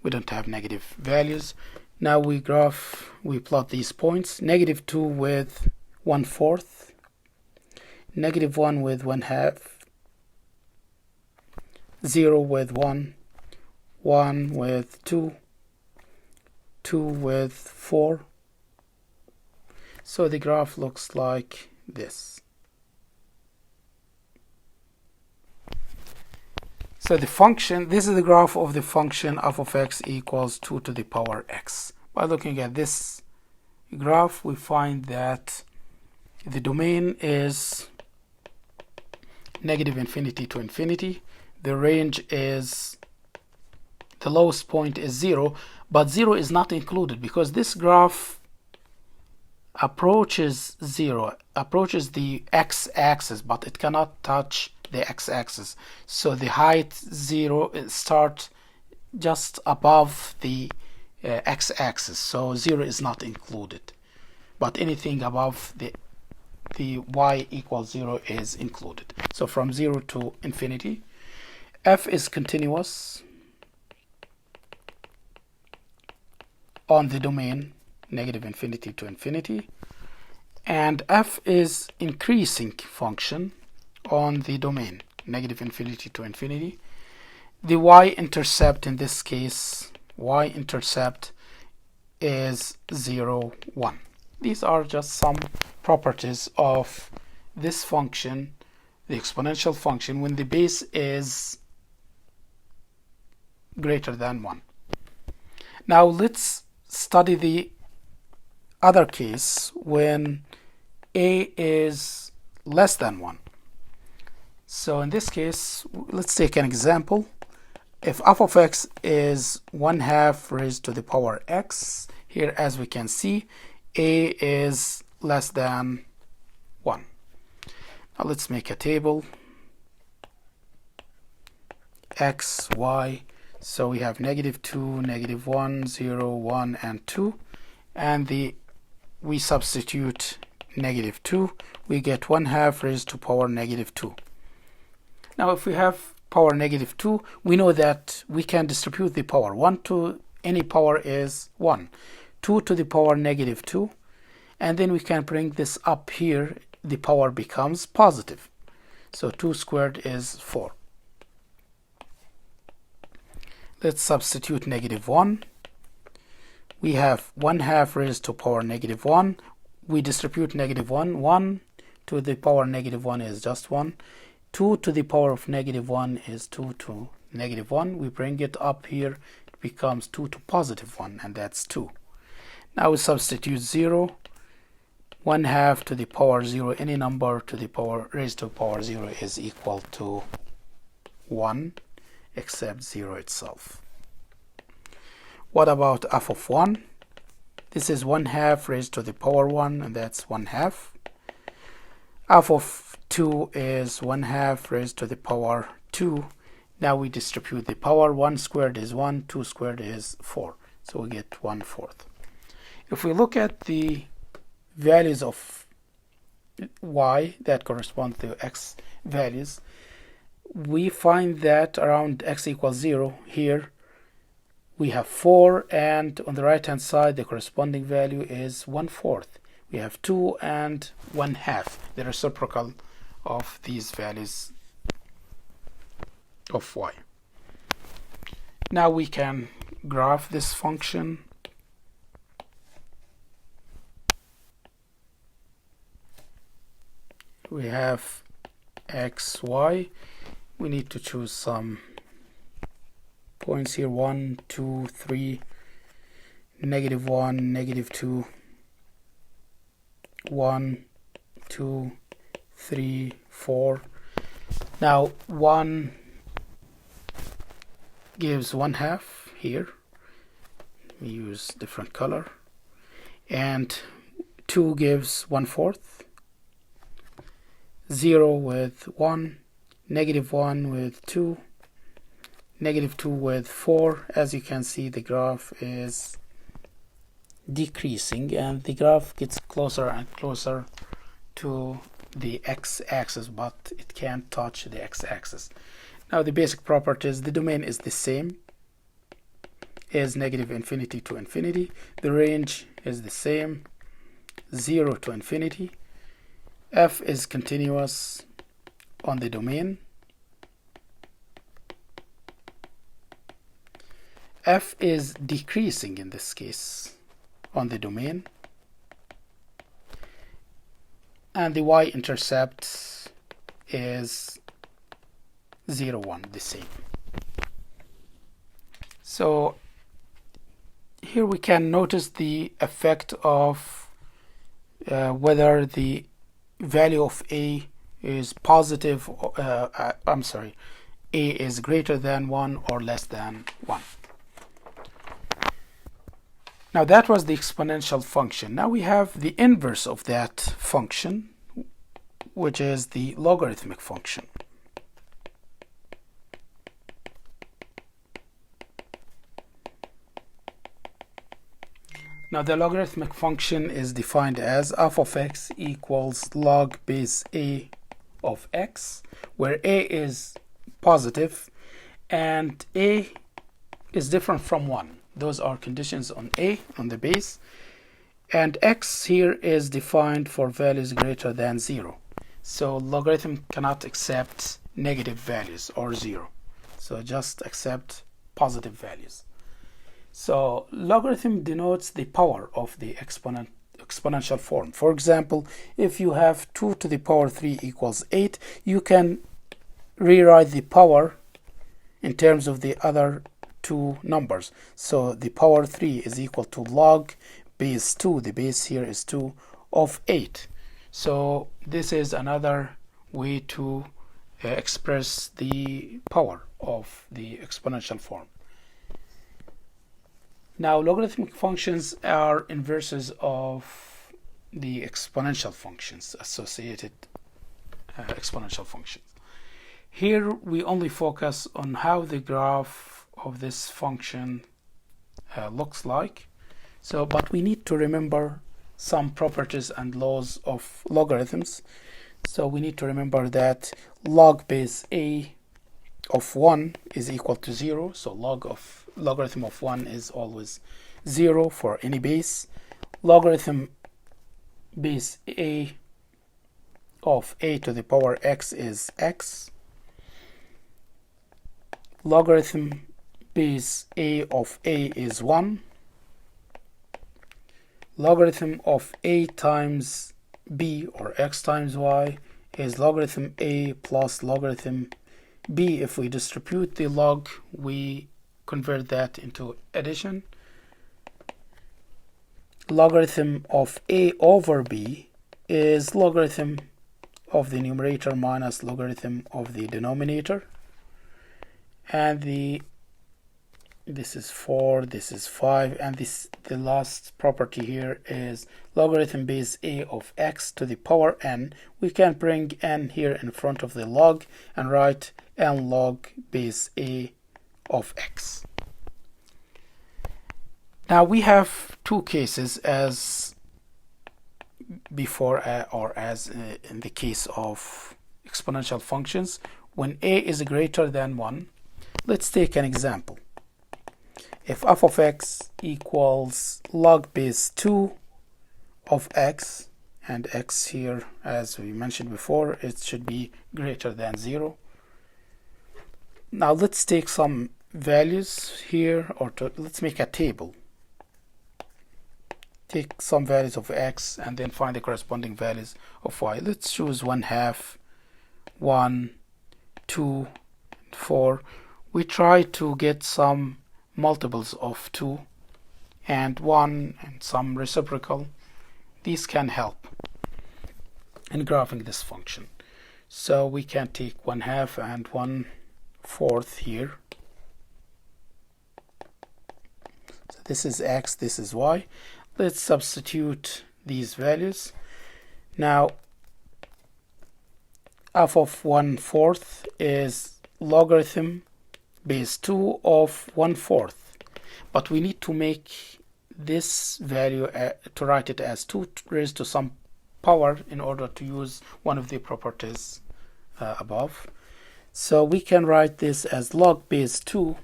We don't have negative values. Now we plot these points. Negative 2 with 1/4. Negative 1 with 1/2. 0 with 1. 1 with 2. 2 with 4. So the graph looks like this. So the function, this is the graph of the function f of x equals 2 to the power x. By looking at this graph, we find that the domain is negative infinity to infinity. The range is, the lowest point is 0, but 0 is not included because this graph approaches 0, approaches the x-axis, but it cannot touch the x-axis. So the height 0 starts just above the x-axis, so 0 is not included, but anything above the y equals 0 is included. So from 0 to infinity, f is continuous on the domain negative infinity to infinity, and f is increasing function on the domain negative infinity to infinity. The y-intercept in this case, y-intercept is 0, 1. These are just some properties of this function, the exponential function, when the base is greater than 1. Now let's study the other case when a is less than 1. So in this case, let's take an example. If f of x is 1/2 raised to the power x, here as we can see, a is less than 1. Now let's make a table. X, y. So we have -2, -1, 0, 1, and 2. And we substitute -2. We get 1/2 raised to power -2. Now if we have power -2, we know that we can distribute the power. 1 to any power is 1. 2 to the power -2. And then we can bring this up here. The power becomes positive. So 2 squared is 4. Let's substitute -1. We have 1/2 raised to power -1. We distribute -1. 1 to the power -1 is just 1. 2 to the power of -1 is 2 to -1. We bring it up here. It becomes 2 to +1, and that's 2. Now we substitute 0. 1/2 to the power 0. Any number to the power raised to power 0 is equal to 1, except 0 itself. What about f of 1? This is 1/2 raised to the power 1, and that's 1/2. f of 2 is 1/2 raised to the power 2. Now we distribute the power. 1 squared is 1, 2 squared is 4. So we get 1/4. If we look at the values of y that correspond to x values, we find that around x equals 0 here we have 4, and on the right hand side the corresponding value is 1/4. We have 2 and 1/2, the reciprocal of these values of y. Now we can graph this function. We have x, y. We need to choose some points here. 1, 2, 3, -1, -2, 1, 2, 3, 4. Now 1 gives 1/2 here. We use different color. And 2 gives 1/4. 0 with 1, -1 with 2, -2 with 4. As you can see, the graph is decreasing, and the graph gets closer and closer to the x-axis, but it can't touch the x-axis. Now the basic properties, the domain is the same, is -infinity to infinity. The range is the same, 0 to infinity. F is continuous on the domain. F is decreasing in this case on the domain. And the y-intercept is 0, 1, the same. So here we can notice the effect of whether the value of a is positive, a is greater than 1 or less than 1. Now that was the exponential function. Now we have the inverse of that function, which is the logarithmic function. Now the logarithmic function is defined as f of x equals log base a of x, where a is positive and a is different from 1. Those are conditions on a, on the base, and x here is defined for values greater than 0. So logarithm cannot accept negative values or 0. So just accept positive values. So logarithm denotes the power of the exponential form. For example, if you have 2 to the power 3 equals 8, you can rewrite the power in terms of the other two numbers. So the power 3 is equal to log base 2, the base here is 2, of 8. So this is another way to express the power of the exponential form. Now, logarithmic functions are inverses of the exponential functions, associated exponential functions. Here we only focus on how the graph of this function looks like. But we need to remember some properties and laws of logarithms. So we need to remember that log base a of 1 is equal to 0. So logarithm of 1 is always 0 for any base. Logarithm base a of a to the power x is x. Logarithm base a of a is 1. Logarithm of a times b, or x times y, is logarithm a plus logarithm b. If we distribute the log, we convert that into addition. Logarithm of a over b is logarithm of the numerator minus logarithm of the denominator. And this is 4, this is 5, and the last property here is logarithm base a of x to the power n. We can bring n here in front of the log and write n log base a of x. Now we have two cases as before, or as in the case of exponential functions. When a is greater than 1, let's take an example. If f of x equals log base 2 of x, and x here, as we mentioned before, it should be greater than 0. Now let's take some values here, or let's make a table. Take some values of x and then find the corresponding values of y. Let's choose 1/2, 1, 2, 4. We try to get some multiples of 2 and 1 and some reciprocal. These can help in graphing this function. So we can take 1/2 and 1/4 here. So this is x, this is y. Let's substitute these values. Now f of 1/4 is logarithm base 2 of 1/4, but we need to make this value to write it as 2 raised to some power in order to use one of the properties above. So we can write this as log base 2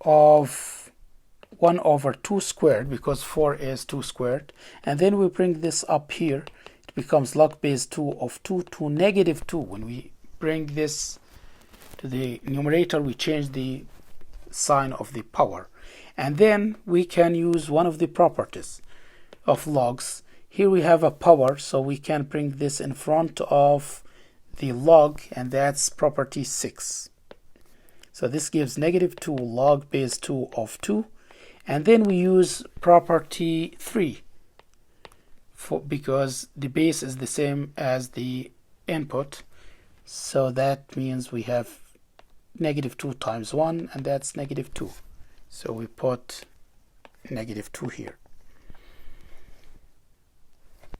of 1 over 2 squared, because 4 is 2 squared, and then we bring this up here. It becomes log base 2 of 2 to negative 2. When we bring this to the numerator, we change the sign of the power, and then we can use one of the properties of logs. Here we have a power, so we can bring this in front of the log, and that's property 6. So this gives negative 2 log base 2 of 2, and then we use property 3 because the base is the same as the input. So that means we have negative 2 times 1, and that's negative 2. So we put negative 2 here.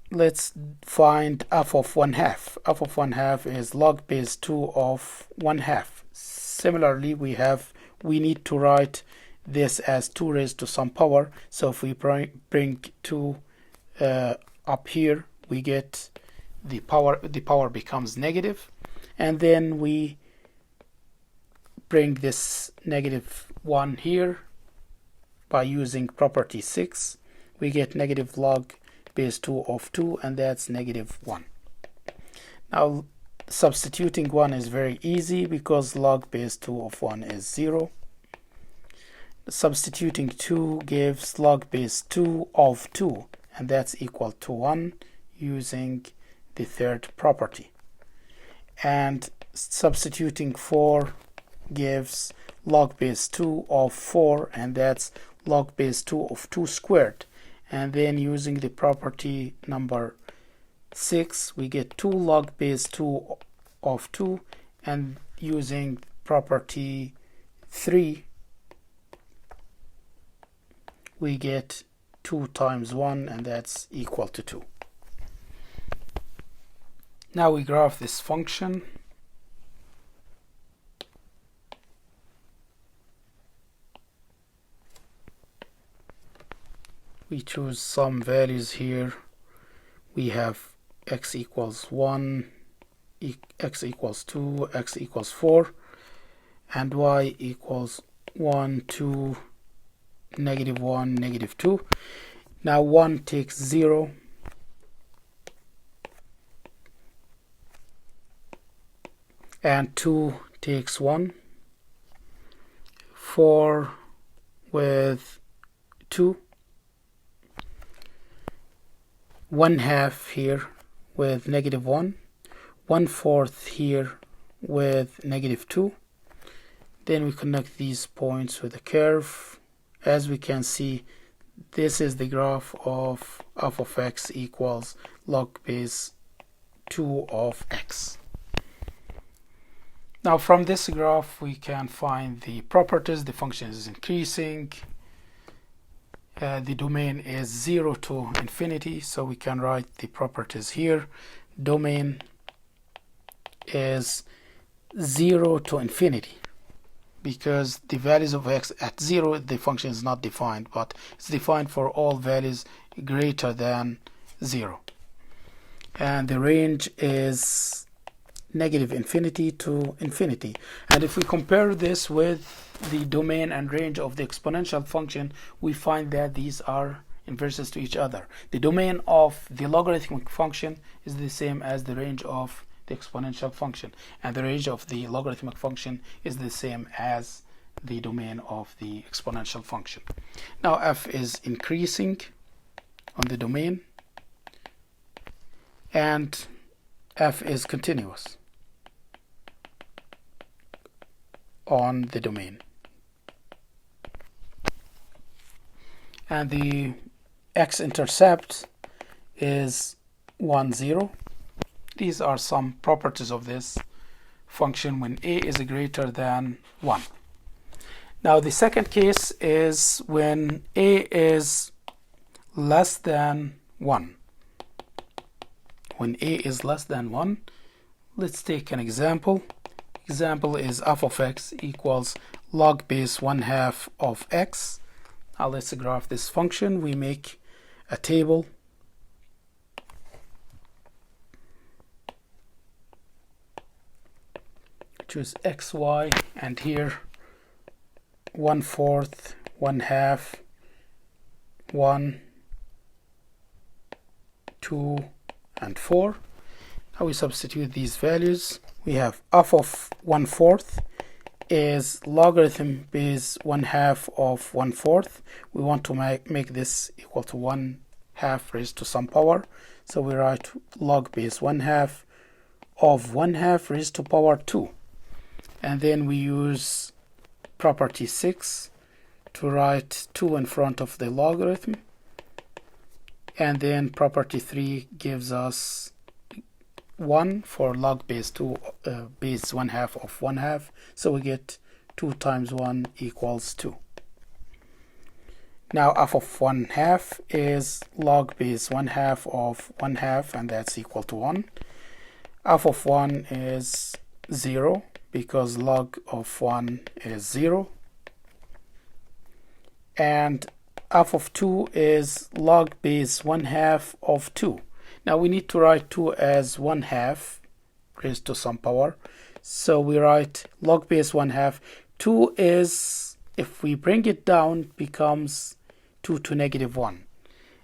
Let's find f of 1/2. f of 1/2 is log base 2 of 1/2. Similarly, we need to write this as 2 raised to some power. So if we bring 2 up here, we get the power becomes negative, and then we bring this negative 1 here by using property 6. We get negative log base 2 of 2, and that's negative 1. Now substituting 1 is very easy because log base 2 of 1 is 0. substituting 2 gives log base 2 of 2, and that's equal to 1 using the third property. And substituting 4 gives log base 2 of 4, and that's log base 2 of 2 squared. And then using the property number 6, we get 2 log base 2 of 2, and using property 3, we get 2 times 1, and that's equal to 2. Now we graph this function. We choose some values here. We have x equals 1, x equals 2, x equals 4, and y equals 1, 2, negative 1, negative 2. Now 1 takes 0, and 2 takes 1, 4 with 2, 1/2 here with negative 1, 1/4 here with negative 2. Then we connect these points with a curve. As we can see, this is the graph of f of x equals log base 2 of x. Now from this graph we can find the properties. The function is increasing. The domain is 0 to infinity, so we can write the properties here. Domain is 0 to infinity, because the values of x at 0, the function is not defined, but it's defined for all values greater than 0. And the range is negative infinity to infinity. And if we compare this with the domain and range of the exponential function, we find that these are inverses to each other. The domain of the logarithmic function is the same as the range of the exponential function, and the range of the logarithmic function is the same as the domain of the exponential function. Now f is increasing on the domain, and f is continuous on the domain. And the x-intercept is 1, 0. These are some properties of this function when a is greater than 1. Now the second case is when a is less than 1. When a is less than 1, let's take an example. Example is f of x equals log base 1/2 of x. Now let's graph this function. We make a table. Choose x, y, and here 1/4, 1/2, 1, 2, and 4. Now we substitute these values. We have f of 1/4 is logarithm base 1/2 of 1/4. We want to make this equal to 1/2 raised to some power. So we write log base 1/2 of 1/2 raised to power 2. And then we use property 6 to write 2 in front of the logarithm. And then property 3 gives us 1 for log base 2 base 1/2 of 1/2. So we get 2 times 1 equals 2. Now f of 1/2 is log base 1/2 of 1/2, and that's equal to 1. F of 1 is 0, because log of 1 is 0. And f of 2 is log base 1/2 of 2. Now we need to write 2 as 1/2 raised to some power. So we write log base 1/2. 2 is, if we bring it down, becomes 2 to negative 1.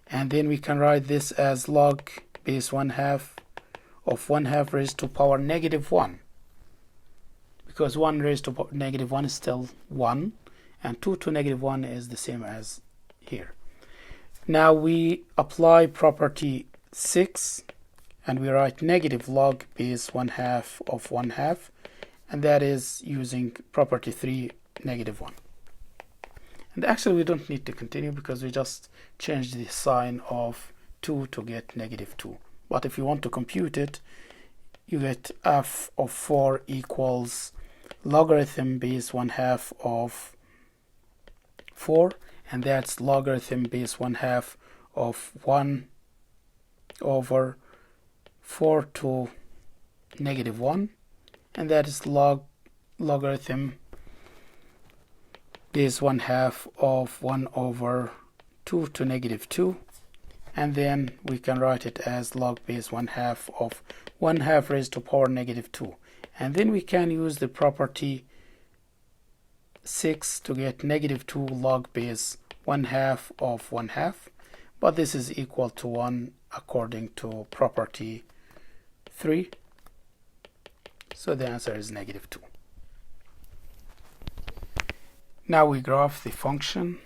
And then we can write this as log base 1/2 of 1/2 raised to power negative 1. Because 1 raised to negative 1 is still 1. and 2 to negative 1 is the same as here. Now we apply property 6 and we write negative log base 1/2 of 1/2, and that is using property 3 negative 1. And actually we don't need to continue because we just changed the sign of 2 to get negative 2. But if you want to compute it, you get f of 4 equals logarithm base 1/2 of 4, and that's logarithm base 1/2 of 1 over 4 to negative 1, and that is logarithm base 1/2 of 1 over 2 to negative 2, and then we can write it as log base 1/2 of 1/2 raised to power negative 2, and then we can use the property 6 to get negative 2 log base 1/2 of 1/2, but this is equal to 1 according to property 3, so the answer is negative 2. Now we graph the function.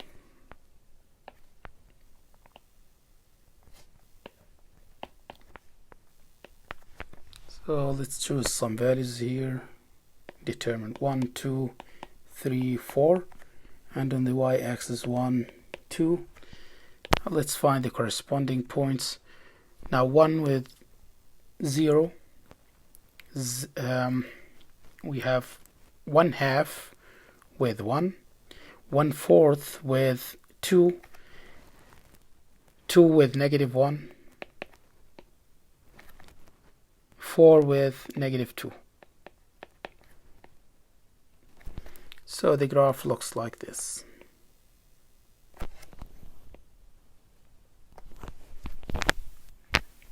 So let's choose some values here, determine 1, 2, 3, 4, and on the y-axis 1, 2. Let's find the corresponding points. Now 1 with 0, we have 1/2 with 1, 1/4 with 2, 2 with negative 1, 4 with negative 2. So the graph looks like this.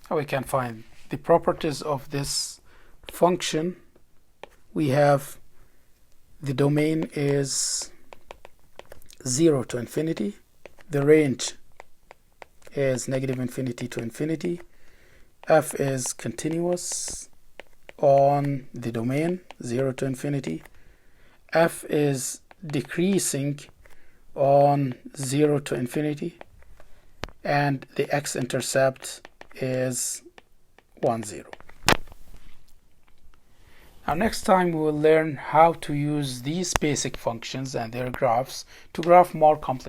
Now we can find the properties of this function. We have the domain is 0 to infinity. The range is negative infinity to infinity. F is continuous on the domain 0 to infinity. F is decreasing on 0 to infinity, and the x-intercept is 1, 0. Now next time we will learn how to use these basic functions and their graphs to graph more complex